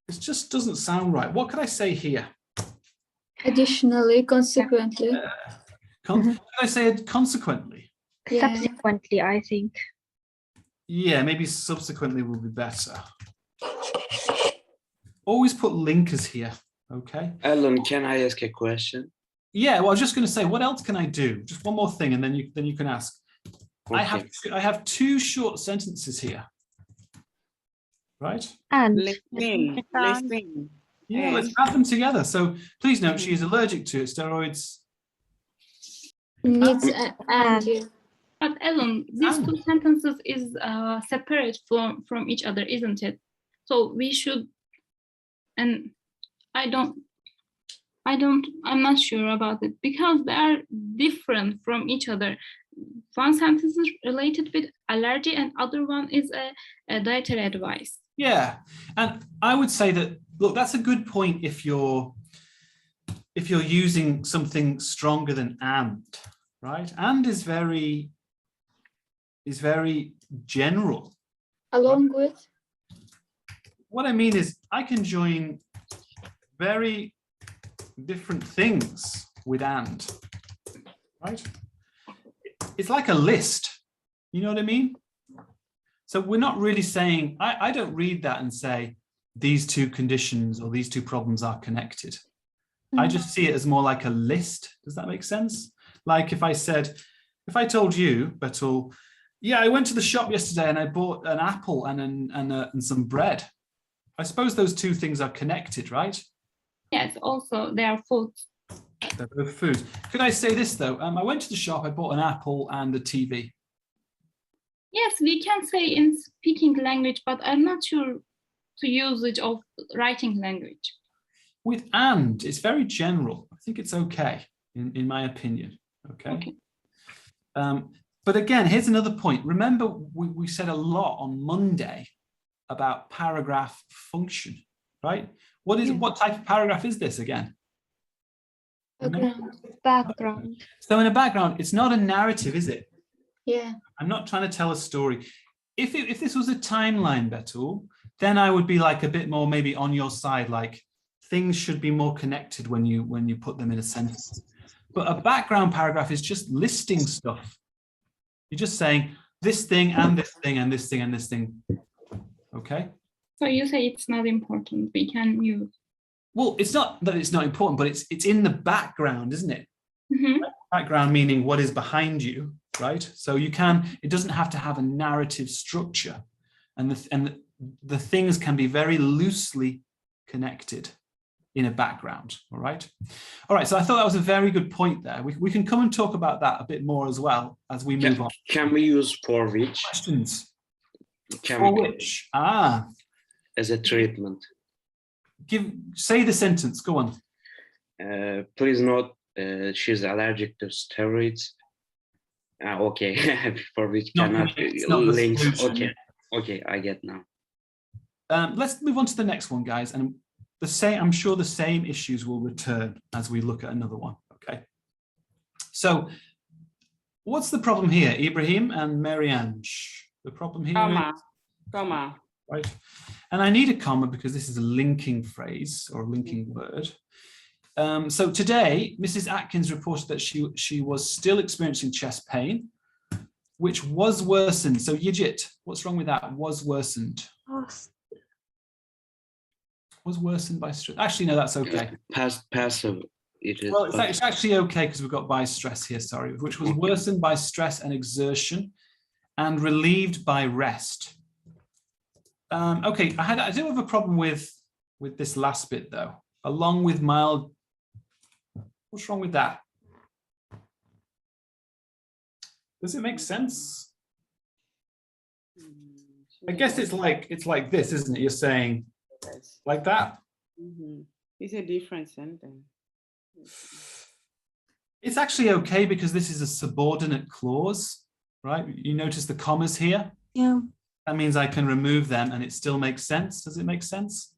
it just doesn't sound right. What could I say here? Additionally, consequently. Could I say it consequently? Yeah. Subsequently, I think. Yeah, maybe subsequently will be better. Always put linkers here, okay? Alan, can I ask a question? Yeah, well, I was just going to say, what else can I do? Just one more thing, and then you can ask. Okay. I have two short sentences here. Right? And listening. Yeah, let's add them together. So please note, she is allergic to steroids. Needs and. But Ellen, these two sentences is separate from each other, isn't it? So we should, and I'm not sure about it because they are different from each other. One sentence is related with allergy and other one is a dietary advice. Yeah, and I would say that, look, that's a good point if you're using something stronger than and, right? And is very general. Along with? What I mean is I can join very different things with and, right? It's like a list, you know what I mean? So we're not really saying, I don't read that and say these two conditions or these two problems are connected. I just see it as more like a list. Does that make sense? Like if I told you, Betul, yeah, I went to the shop yesterday and I bought an apple and some bread. I suppose those two things are connected, right? Yes, also they are foods. They're both foods. Could I say this though? I went to the shop, I bought an apple and a TV. Yes, we can say in speaking language, but I'm not sure to usage of writing language. With and, it's very general. I think it's okay, in my opinion. Okay. But again, here's another point. Remember, we said a lot on Monday about paragraph function, right? What type of paragraph is this again? Background. So in a background, it's not a narrative, is it? Yeah. I'm not trying to tell a story. If this was a timeline, Betul, then I would be like a bit more maybe on your side, like things should be more connected when you put them in a sentence. But a background paragraph is just listing stuff. You're just saying this thing and this thing and this thing and this thing. Okay. So you say it's not important. We can use. Well, it's not that it's not important, but it's in the background, isn't it? Mm-hmm. Background meaning what is behind you, right? So it doesn't have to have a narrative structure, and the things can be very loosely connected in a background. All right. So I thought that was a very good point there. We can come and talk about that a bit more as well as we move on. Can we use for which? Questions? For which? As a treatment. Say the sentence. Go on. Please note she's allergic to steroids. Okay. For which cannot link. Okay, I get now. Let's move on to the next one, guys. And I'm sure the same issues will return as we look at another one. Okay. So what's the problem here, Ibrahim and Mariange? The problem here is comma. Right. And I need a comma because this is a linking phrase or linking word. So today, Mrs. Atkins reported that she was still experiencing chest pain, which was worsened. So Yijit, what's wrong with that? Was worsened. Was worsened by stress. Actually, no, that's okay. Passive. It is. Well, it's actually okay because we've got by stress here, sorry, which was worsened by stress and exertion and relieved by rest. Okay, I do have a problem with this last bit though, along with mild. What's wrong with that? Does it make sense? I guess it's like this, isn't it? You're saying like that. It's a different sentence. It's actually okay because this is a subordinate clause, right? You notice the commas here? Yeah. That means I can remove them and it still makes sense. Does it make sense?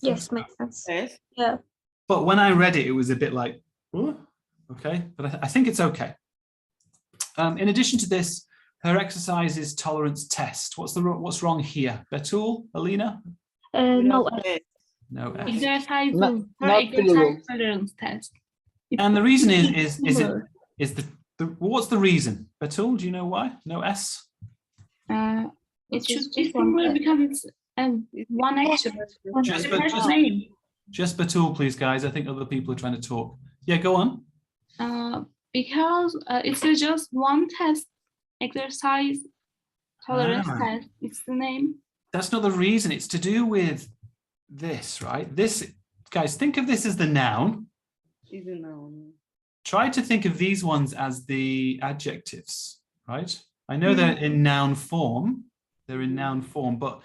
Yes, makes sense. Yes. Yeah. But when I read it, it was a bit like, ooh, okay, but I think it's okay. In addition to this, her exercises tolerance test. What's wrong here? Betul, Alina? No. No. Exercise tolerance test. And the reason is what's the reason? Betul, do you know why? No S? It should be similar because it's one action. Just Betul, please, guys. I think other people are trying to talk. Yeah, go on. Because it's just one test, exercise tolerance test. It's the name. That's not the reason. It's to do with this, right? This, guys, think of this as the noun. Is a noun. Try to think of these ones as the adjectives, right? I know they're in noun form. They're in noun form, but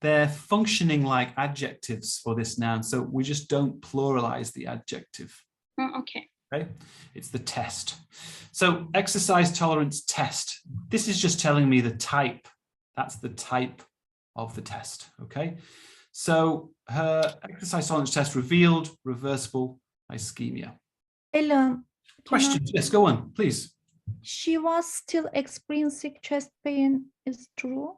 they're functioning like adjectives for this noun. So we just don't pluralize the adjective. Okay. Okay. It's the test. So exercise tolerance test. This is just telling me the type. That's the type of the test. Okay. So her exercise tolerance test revealed reversible ischemia. Ella, Questions? Yes, go on, please. She was still experiencing chest pain, is true?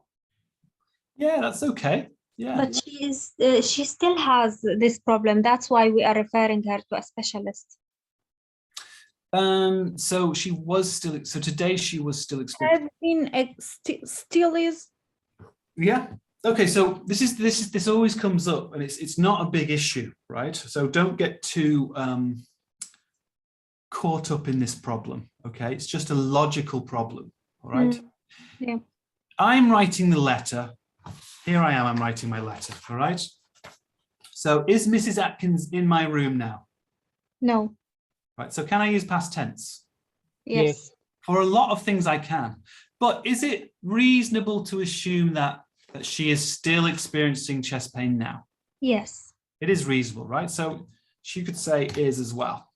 Yeah, that's okay. Yeah. But she still has this problem. That's why we are referring her to a specialist. So she was still, so today she was still experiencing. Still is. Yeah. Okay, so this always comes up, and it's not a big issue, right? So don't get too caught up in this problem. Okay, it's just a logical problem. All right. Yeah. I'm writing the letter. Here I am. I'm writing my letter. All right. So is Mrs. Atkins in my room now? No. Right. So can I use past tense? Yes. For a lot of things I can, but is it reasonable to assume that she is still experiencing chest pain now? Yes. It is reasonable, right? So she could say is as well.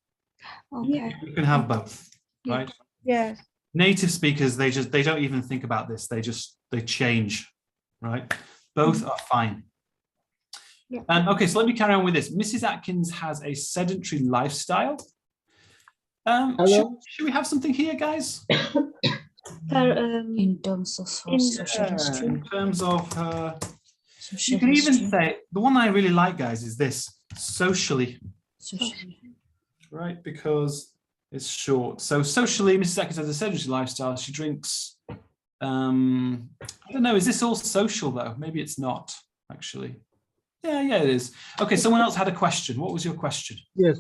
Okay. You can have both, right? Yes. Native speakers, they don't even think about this. They change, right? Both are fine. Yeah. Okay, so let me carry on with this. Mrs. Atkins has a sedentary lifestyle. Should we have something here, guys? In terms of social history. In terms of her, you can even say, the one I really like, guys, is this, socially. Right, because it's short. So socially, Mrs. Atkins has a sedentary lifestyle. She drinks, I don't know, is this all social though? Maybe it's not, actually. Yeah, it is. Okay, someone else had a question. What was your question? Yes.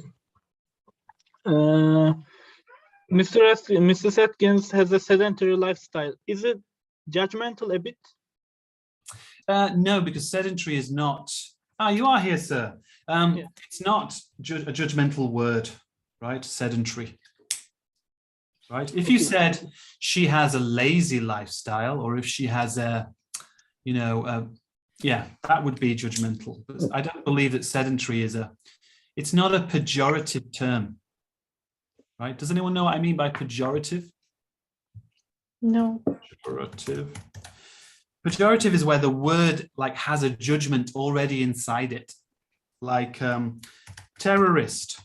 Mrs. Atkins has a sedentary lifestyle. Is it judgmental a bit? No, because sedentary is not. You are here, sir. It's not a judgmental word, right? Sedentary. Right. If you said she has a lazy lifestyle, or if she has a, yeah, that would be judgmental. But I don't believe that sedentary is it's not a pejorative term. Right? Does anyone know what I mean by pejorative? No. Pejorative is where the word has a judgment already inside it, like terrorist.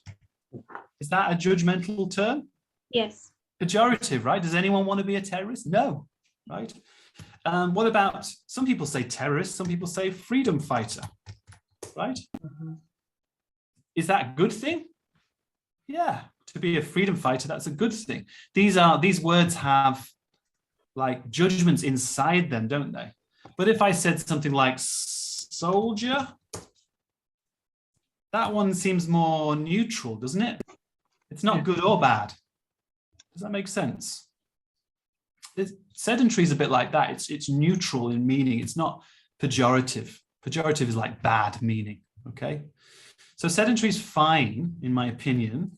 Is that a judgmental term? Yes. Pejorative, right? Does anyone want to be a terrorist? No, right? What about, some people say terrorist, some people say freedom fighter, right? Is that a good thing? Yeah, to be a freedom fighter, that's a good thing. These words have judgments inside them, don't they? But if I said something like soldier, that one seems more neutral, doesn't it? It's not good or bad. Does that make sense? Sedentary is a bit like that. It's neutral in meaning. It's not pejorative. Pejorative is like bad meaning, okay? So sedentary is fine, in my opinion.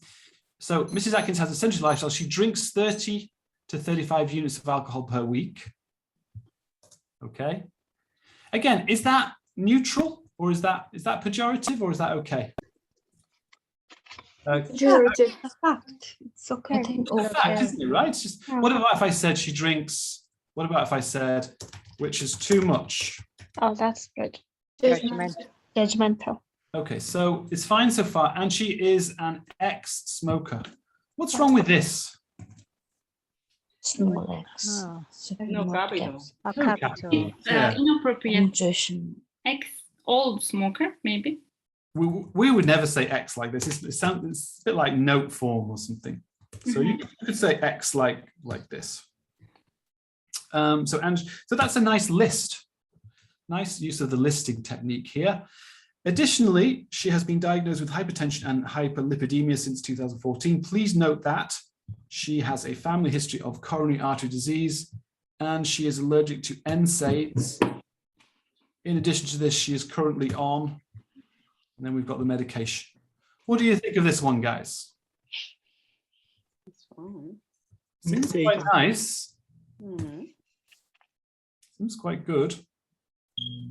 So Mrs. Atkins has a sedentary lifestyle. She drinks 30 to 35 units of alcohol per week. Okay. Again, is that neutral, or is that pejorative, or is that okay? Pejorative. It's okay. It's a fact, isn't it, right? It's just, what about if I said she drinks, what about if I said, which is too much? Oh, that's good. Judgmental. Okay, so it's fine so far. And she is an ex-smoker. What's wrong with this? No capital. Yeah. Inappropriate. Old smoker, maybe. We would never say X like this. It's a bit like note form or something. So you could say X like this. So that's a nice list. Nice use of the listing technique here. Additionally, she has been diagnosed with hypertension and hyperlipidemia since 2014. Please note that she has a family history of coronary artery disease, and she is allergic to NSAIDs. In addition to this, she is currently on, and then we've got the medication. What do you think of this one, guys? Seems quite nice. Seems quite good.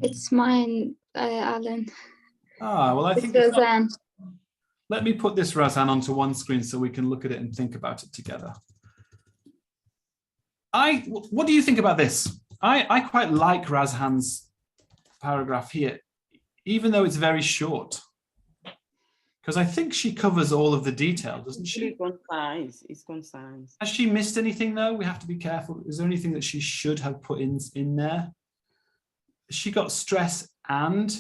It's mine, Alan. Well, I think Razan. Let me put this, Razan, onto one screen so we can look at it and think about it together. What do you think about this? I quite like Razhan's paragraph here, even though it's very short. Because I think she covers all of the detail, doesn't she? It's concise. It's concise. Has she missed anything though? We have to be careful. Is there anything that she should have put in there? Has she got stress and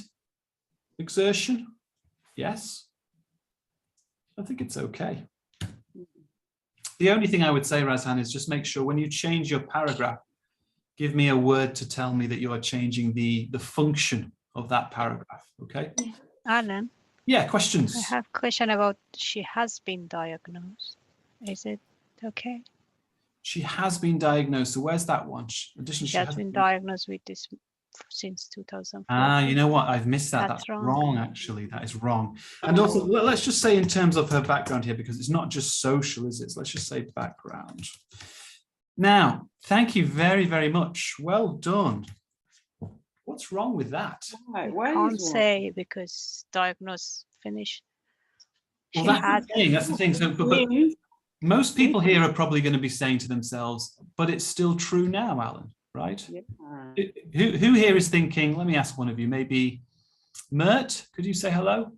exertion? Yes. I think it's okay. The only thing I would say, Razhan, is just make sure when you change your paragraph, give me a word to tell me that you are changing the function of that paragraph, okay? Alan? Yeah, questions? I have a question about she has been diagnosed. Is it okay? She has been diagnosed. So where's that one? She has been diagnosed with this since 2004. Ah, you know what? I've missed that. That's wrong, actually. That is wrong. And also, let's just say in terms of her background here, because it's not just social, is it? So let's just say background. Now, thank you very, very much. Well done. What's wrong with that? Why Can't say because diagnosed finished. Well, that's the thing. So, but most people here are probably going to be saying to themselves, but it's still true now, Alan, right? Yeah. Who here is thinking, let me ask one of you, maybe Mert, could you say hello?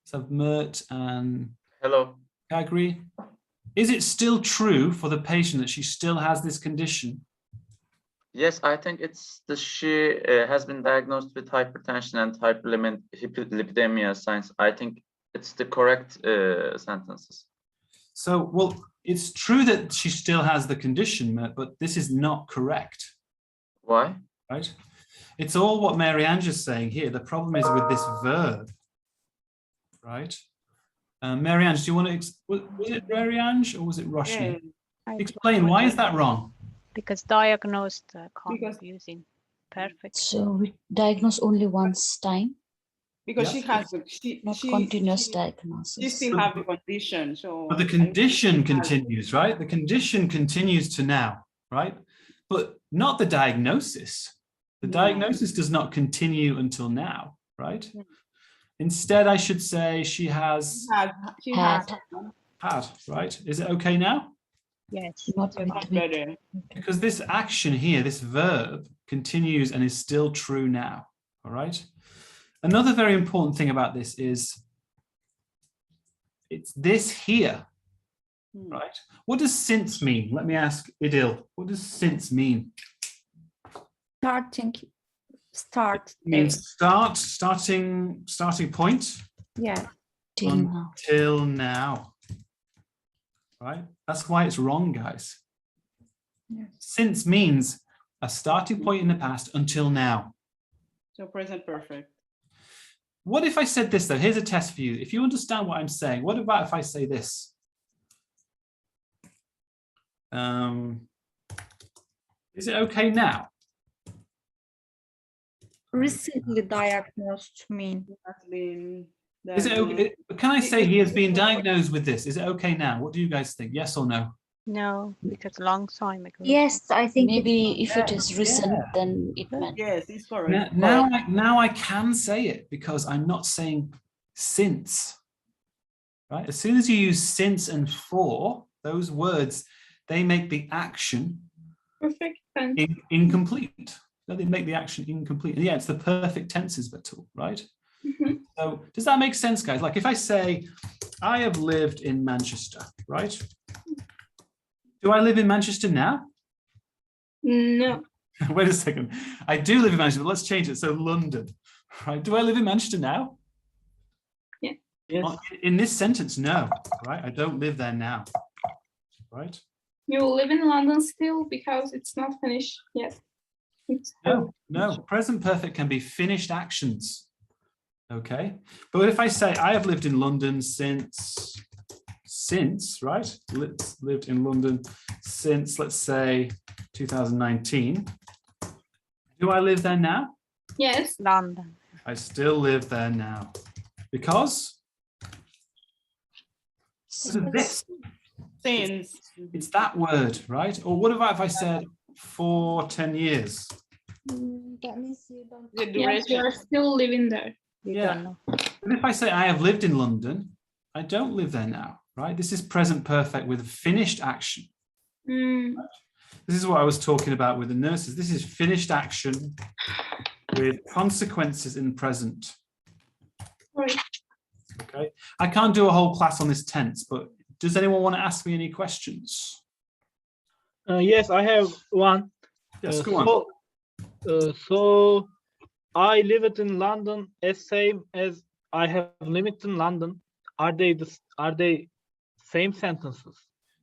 So Mert and hello. Kagri. Is it still true for the patient that she still has this condition? Yes, I think she has been diagnosed with hypertension and hyperlipidemia signs. I think it's the correct sentences. So, well, it's true that she still has the condition, but this is not correct. Why? Right? It's all what Mary-Ange is saying here. The problem is with this verb, right? Mary-Ange, do you want to, was it Mary-Ange or was it Roshni? Yeah. Explain, why is that wrong? Because diagnosed can't be using perfect. So we diagnose only once time? Because she has not continuous diagnosis. She still have the condition. So but the condition continues, right? The condition continues to now, right? But not the diagnosis. The diagnosis does not continue until now, right? Instead, I should say she has had, right? Is it okay now? Yes. Not better. Because this action here, this verb, continues and is still true now, all right? Another very important thing about this is it's this here, right? What does since mean? Let me ask Idil, what does since mean? Start. It means starting point? Yeah. Until now. Right? That's why it's wrong, guys. Yes. Since means a starting point in the past until now. So present perfect. What if I said this though? Here's a test for you. If you understand what I'm saying, what about if I say this? Is it okay now? Recently diagnosed mean. Is it okay? Can I say he has been diagnosed with this? Is it okay now? What do you guys think? Yes or no? No, because a long time ago. Yes, I think maybe if it is recent, then it meant. Yes, it's correct. Now I can say it because I'm not saying since. Right? As soon as you use since and for, those words, they make the action perfect incomplete. No, they make the action incomplete. And yeah, it's the perfect tenses tool, right? Mm-hmm. So does that make sense, guys? Like if I say, I have lived in Manchester, right? Do I live in Manchester now? No. Wait a second. I do live in Manchester, but let's change it. So London, right? Do I live in Manchester now? Yeah. Yes. In this sentence, no, right? I don't live there now, right? You live in London still because it's not finished yet. No, present perfect can be finished actions. Okay, but if I say I have lived in London since, right? Lived in London since, let's say, 2019. Do I live there now? Yes. London. I still live there now. Because? What is this? Since. It's that word, right? Or what about if I said for 10 years? That means you don't. Yes, you are still living there. You don't know. But if I say I have lived in London, I don't live there now, right? This is present perfect with finished action. Mm. This is what I was talking about with the nurses. This is finished action with consequences in present. Right. Okay, I can't do a whole class on this tense, but does anyone want to ask me any questions? Yes, I have one. Yes, go on. So I live it in London as same as I have lived in London. Are they same sentences?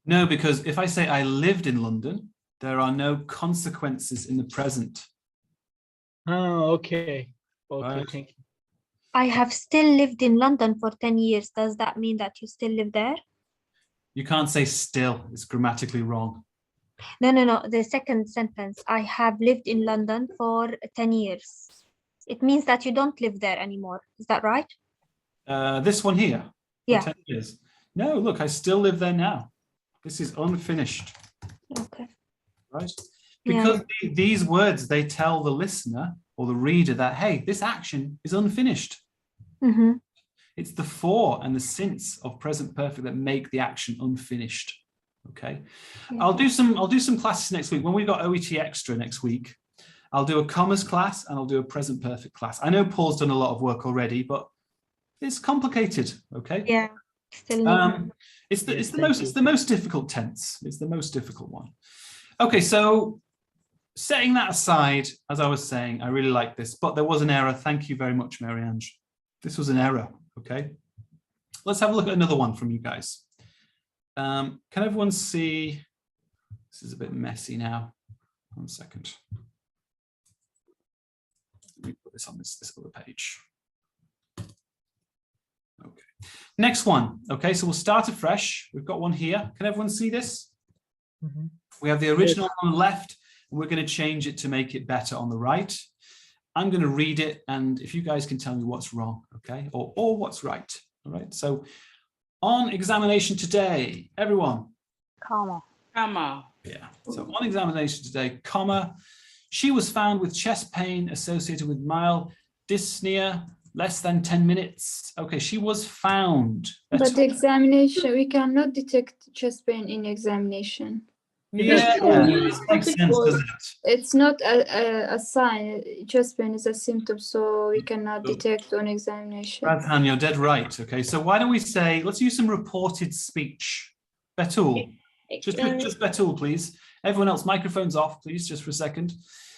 No, because if I say I lived in London, there are no consequences in the present. Oh, okay. Okay, Right. thank you. I have still lived in London for 10 years. Does that mean that you still live there? You can't say still, it's grammatically wrong. No. The second sentence, I have lived in London for 10 years. It means that you don't live there anymore. Is that right? This one here, for Yeah. 10 years. No, look, I still live there now. This is unfinished. Okay. Right? Because Yeah. these words, they tell the listener or the reader that, hey, this action is unfinished. Mm-hmm. It's the for and the since of present perfect that make the action unfinished. Okay. Yeah. I'll do some classes next week. When we've got OET extra next week, I'll do a commas class and I'll do a present perfect class. I know Paul's done a lot of work already, but it's complicated. Okay. Yeah. Still it's the most difficult tense. It's the most difficult one. Okay, so setting that aside, as I was saying, I really like this, but there was an error. Thank you very much, Mary-Ange. This was an error. Okay. Let's have a look at another one from you guys. Can everyone see? This is a bit messy now. 1 second. Let me put this on this other page. Okay. Next one. Okay, so we'll start afresh. We've got one here. Can everyone see this? Mm-hmm. We have the original on the left, and we're going to change it to make it better on the right. I'm going to read it, and if you guys can tell me what's wrong, okay, or what's right. All right. So on examination today, everyone. Comma. Comma. Yeah. So on examination today, comma, she was found with chest pain associated with mild dyspnea, less than 10 minutes. Okay, she was found. But the examination, we cannot detect chest pain in examination. Yeah, this makes sense, doesn't it? It's not a sign. Chest pain is a symptom, so we cannot detect on examination. Radhan, you're dead right. Okay, so why don't we say, let's use some reported speech. Betul, just Betul, please. Everyone else, microphones off, please, just for a second.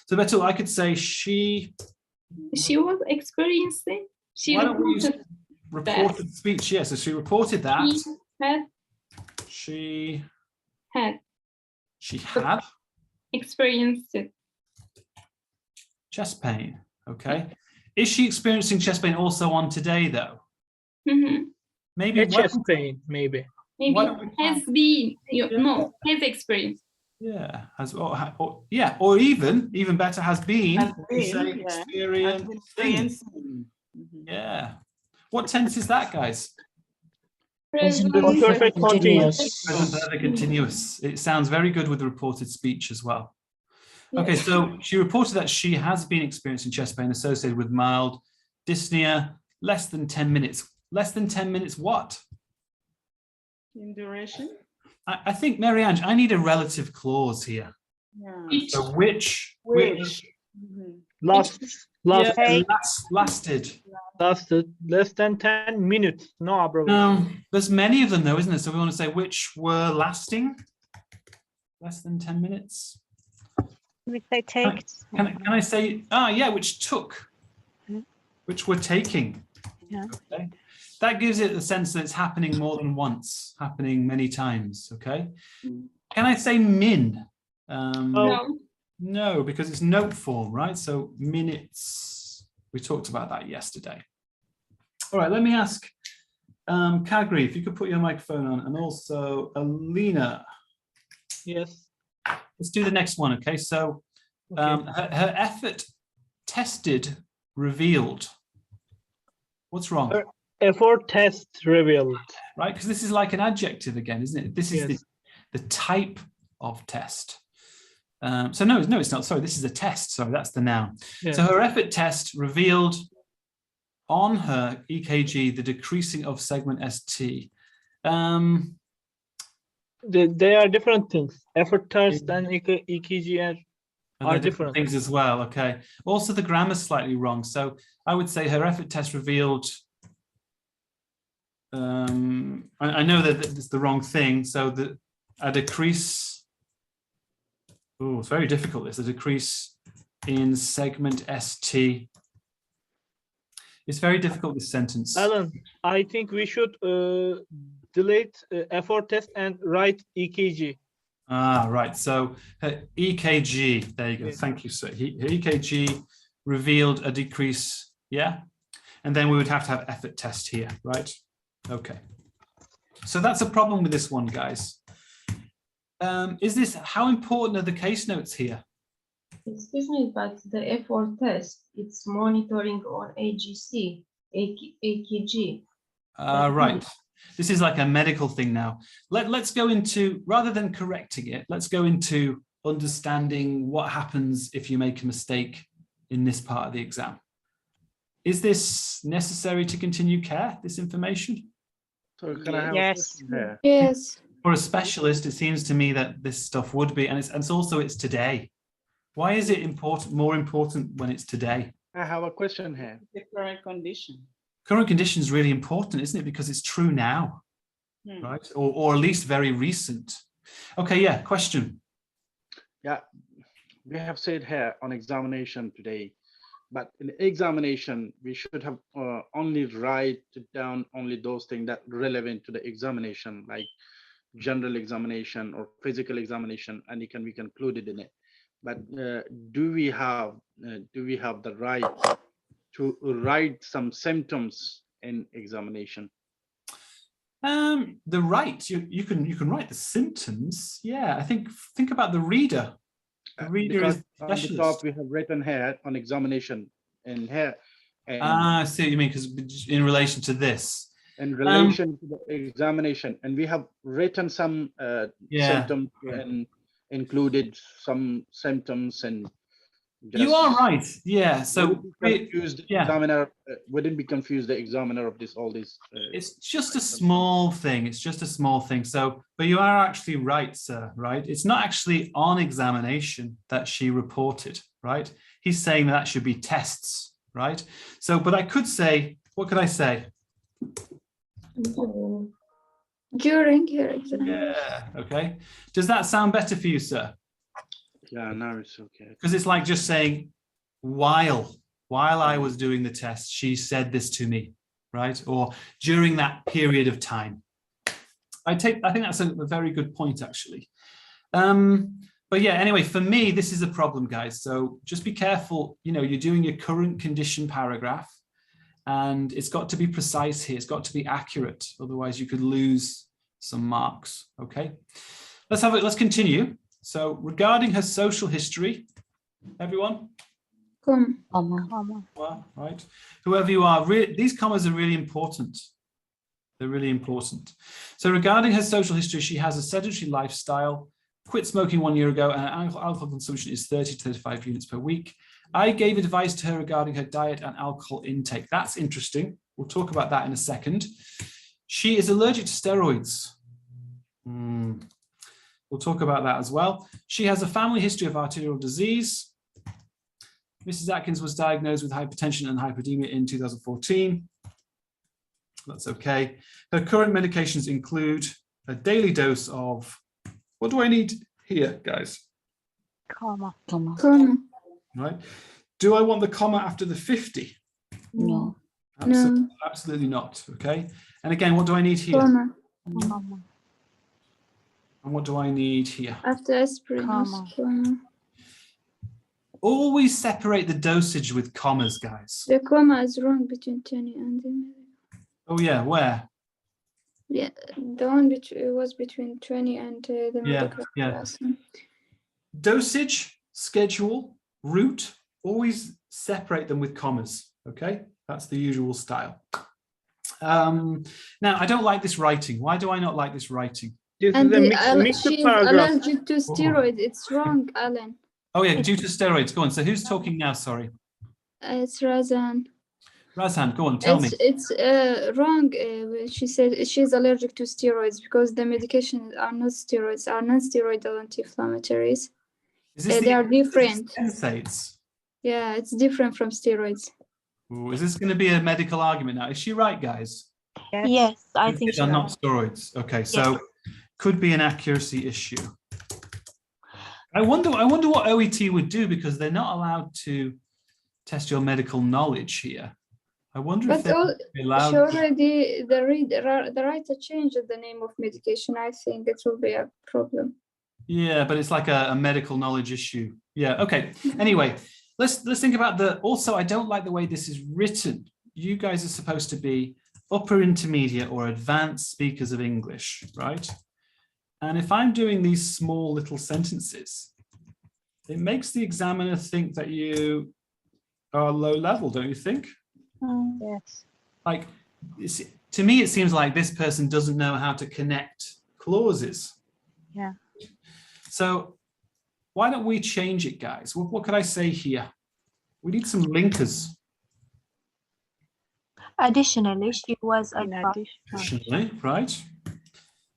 So Betul, I could say she was experiencing. Why don't we use reported speech? Yes, so she reported that. She had experienced it. Chest pain. Okay. Is she experiencing chest pain also on today, though? Mm-hmm. Maybe chest pain, maybe. Maybe has been, has experienced. Yeah, or even better, has been. Experiencing. Yeah. What tense is that, guys? Present perfect continuous. Present perfect continuous. It sounds very good with the reported speech as well. Okay, so she reported that she has been experiencing chest pain associated with mild dyspnea, less than 10 minutes. Less than 10 minutes what? In duration? I think, Mary-Ange, I need a relative clause here. Yeah. So which Mm-hmm. lasted less than 10 minutes. No, bro. There's many of them though, isn't there? So we want to say which were lasting less than 10 minutes. Which they take. Can I say, which took, which were taking. Yeah. Okay. That gives it the sense that it's happening more than once, happening many times. Okay. Can I say min? No, because it's note form, right? So minutes, we talked about that yesterday. All right, let me ask Kagri, if you could put your microphone on, and also Alina. Yes. Let's do the next one, okay? So her effort tested, revealed. What's wrong? Her effort test revealed. Right, because this is like an adjective again, isn't it? This is the type of test. So no, it's not. Sorry, this is a test. Sorry, that's the noun. Yeah. So her effort test revealed on her EKG the decreasing of segment ST. They are different things. Effort test and EKG are different things as well. Okay. Also, the grammar's slightly wrong. So I would say her effort test revealed I know that it's the wrong thing. So a decrease. Oh, it's very difficult. It's a decrease in segment ST. It's very difficult, this sentence. Alan, I think we should delete effort test and write EKG. Ah, right. So her EKG, there you go. Thank you, sir. Her EKG revealed a decrease, yeah? And then we would have to have effort test here, right? Okay. So that's a problem with this one, guys. How important are the case notes here? Excuse me, but the effort test, it's monitoring on AGC, AKG. Right. This is like a medical thing now. Let's go into, rather than correcting it, let's go into understanding what happens if you make a mistake in this part of the exam. Is this necessary to continue care, this information? So can I have Yes. a question here? Yes. For a specialist, it seems to me that this stuff would be, and it's today. Why is it more important when it's today? I have a question here. The current condition. Current condition is really important, isn't it? Because it's true now, right? Or at least very recent. Okay, yeah, question. Yeah, we have said here on examination today, but in the examination, we should have only write down only those things that are relevant to the examination, like general examination or physical examination, and we can include it in it. But do we have the right to write some symptoms in examination? The right, you can write the symptoms. Yeah, I think about the reader. The reader is on the top we have written here on examination and here. I see what you mean, because in relation to this. In relation to the examination, and we have written some symptoms and included some symptoms and. You are right. Yeah. So examiner wouldn't be confused the examiner of all these. It's just a small thing. It's just a small thing. So, but you are actually right, sir. Right. It's not actually on examination that she reported. Right. He's saying that should be tests. Right. So, but I could say, what could I say? During your exam. Yeah. Okay. Does that sound better for you, sir? Yeah, now it's okay. Because it's like just saying, while I was doing the test, she said this to me, right? Or during that period of time. I think that's a very good point, actually. But yeah, anyway, for me, this is a problem, guys. So just be careful. You know, you're doing your current condition paragraph, and it's got to be precise here. It's got to be accurate. Otherwise, you could lose some marks. Okay, let's continue. So regarding her social history, everyone? Comma. Right. Whoever you are, these commas are really important. They're really important. So regarding her social history, she has a sedentary lifestyle, quit smoking 1 year ago, and her alcohol consumption is 30 to 35 units per week. I gave advice to her regarding her diet and alcohol intake. That's interesting. We'll talk about that in a second. She is allergic to steroids. We'll talk about that as well. She has a family history of arterial disease. Mrs. Atkins was diagnosed with hypertension and hyperemia in 2014. That's okay. Her current medications include a daily dose of, what do I need here, guys? Comma. Right. Do I want the comma after the 50? No. Absolutely not. Okay. And again, what do I need here? Comma. And what do I need here? After aspirin. Comma. Always separate the dosage with commas, guys. The comma is wrong between 20 and the. Oh yeah, where? Yeah, the one was between 20 and the medical class. Dosage, schedule, route, always separate them with commas, okay? That's the usual style. Now, I don't like this writing. Why do I not like this writing? And she's allergic to steroids. It's wrong, Alan. Oh yeah, due to steroids. Go on. So who's talking now? Sorry. It's Razan. Razan, go on, tell me. It's wrong. She said she's allergic to steroids because the medications are not steroids, are non-steroidal anti-inflammatories. They are different. NSAIDs? Yeah, it's different from steroids. Ooh, is this going to be a medical argument now? Is she right, guys? Yes, I think These are so. not steroids. Okay, so could be an accuracy issue. I wonder what OET would do, because they're not allowed to test your medical knowledge here. I wonder if they're allowed. She already the writer changed the name of medication. I think it will be a problem. Yeah, but it's like a medical knowledge issue. Yeah. Okay. Anyway, let's think about also, I don't like the way this is written. You guys are supposed to be upper intermediate or advanced speakers of English, right? And if I'm doing these small little sentences, it makes the examiner think that you are low level, don't you think? Yes. Like, to me, it seems like this person doesn't know how to connect clauses. Yeah. So why don't we change it, guys? What could I say here? We need some linkers. Additionally, she was advised. Additionally, right?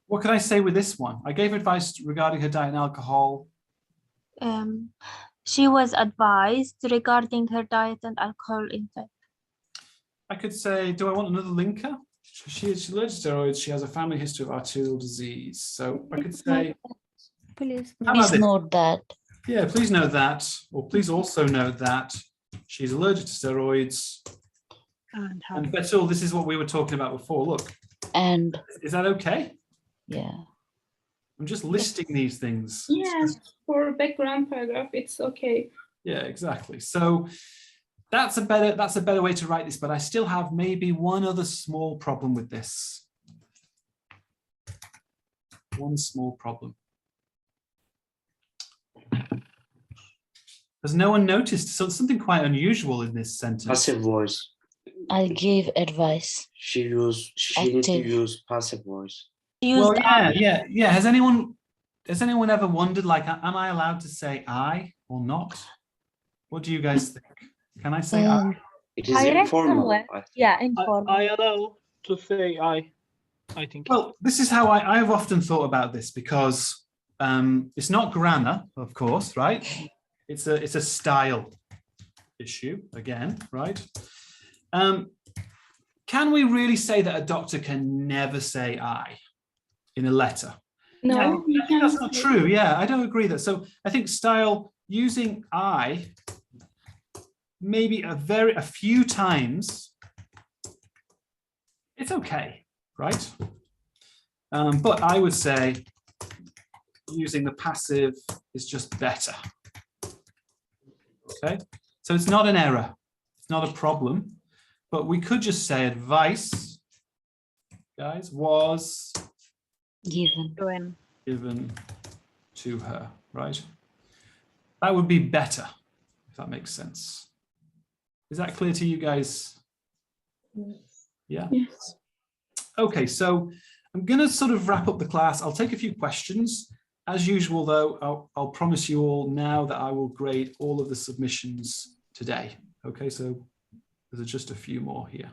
What could I say with this one? I gave advice regarding her diet and alcohol. She was advised regarding her diet and alcohol intake. I could say, do I want another linker? She's allergic to steroids. She has a family history of arterial disease. So I could say, please this? note that. Yeah, please note that. Or please also note that she's allergic to steroids. And Betul, this is what we were talking about before. Look. And is that okay? Yeah. I'm just listing these things. Yes, for background paragraph, it's okay. Yeah, exactly. So that's a better way to write this, but I still have maybe one other small problem with this. One small problem. Has no one noticed something quite unusual in this sentence? Passive voice. I gave advice. She needs to use passive voice. Well, yeah. Has anyone ever wondered, like, am I allowed to say I or not? What do you guys think? Can I say I? It is informal. Yeah, informal. I allow to say I think. Well, this is how I have often thought about this, because it's not grammar, of course, right? It's a style issue again, right? Can we really say that a doctor can never say I in a letter? No, I think that's not true. Yeah, I don't agree that. So I think style, using I maybe a few times, it's okay, right? But I would say using the passive is just better. Okay, so it's not an error, it's not a problem, but we could just say advice, guys, was given to her, right? That would be better, if that makes sense. Is that clear to you guys? Yeah? Yes. Okay, so I'm going to sort of wrap up the class. I'll take a few questions. As usual, though, I'll promise you all now that I will grade all of the submissions today. Okay, so there's just a few more here.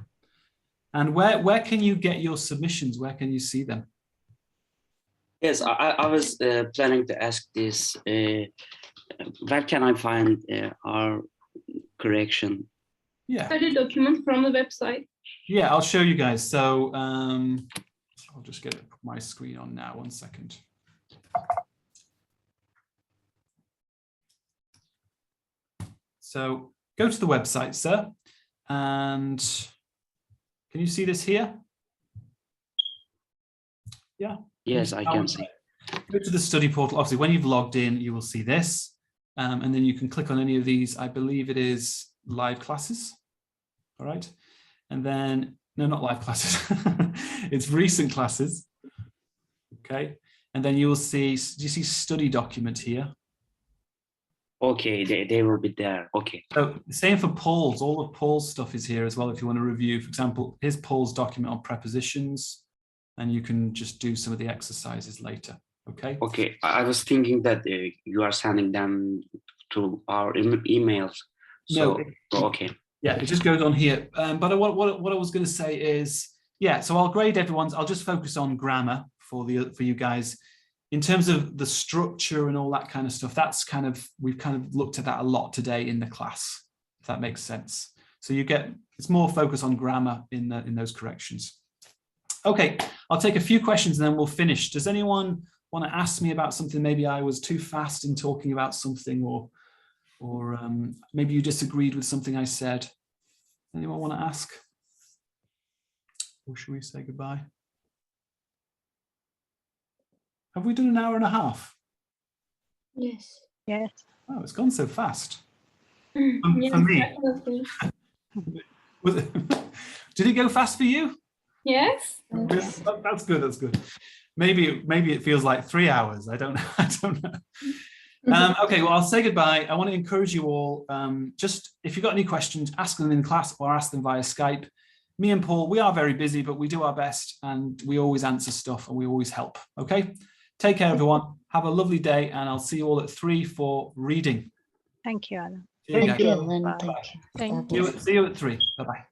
And where can you get your submissions? Where can you see them? Yes, I was planning to ask this. Where can I find our correction? Yeah. Study document from the website. Yeah, I'll show you guys. So I'll just get my screen on now. 1 second. So go to the website, sir, and can you see this here? Yeah. Yes, I can see. Go to the study portal. Obviously, when you've logged in, you will see this, and then you can click on any of these. I believe it is live classes. All right. And then, no, not live classes. It's recent classes. Okay. And then you will see, do you see study document here? Okay, they will be there. Okay. So same for Paul's. All of Paul's stuff is here as well if you want to review. For example, here's Paul's document on prepositions, and you can just do some of the exercises later. Okay. Okay. I was thinking that you are sending them to our emails. So, no. Okay. Yeah, it just goes on here. But what I was going to say is, yeah. So I'll grade everyone's. I'll just focus on grammar for you guys. In terms of the structure and all that kind of stuff, we've kind of looked at that a lot today in the class, if that makes sense. So it's more focus on grammar in those corrections. Okay, I'll take a few questions and then we'll finish. Does anyone want to ask me about something? Maybe I was too fast in talking about something, or maybe you disagreed with something I said. Anyone want to ask? Or should we say goodbye? Have we done an hour and a half? Yes. Yes. Oh, it's gone so fast. Yes, For me. definitely. Was it, did it go fast for you? Yes. That's good. That's good. Maybe it feels like 3 hours. I don't know. I don't know. Okay, well, I'll say goodbye. I want to encourage you all. Just if you've got any questions, ask them in class or ask them via Skype. Me and Paul, we are very busy, but we do our best and we always answer stuff and we always help. Okay. Take care, everyone. Have a lovely day, and I'll see you all at 3 for reading. Thank you, Alan. See you, Thank you, guys. Alan. Bye. Thank you. Thank Bye-bye. See you at 3. Bye-bye.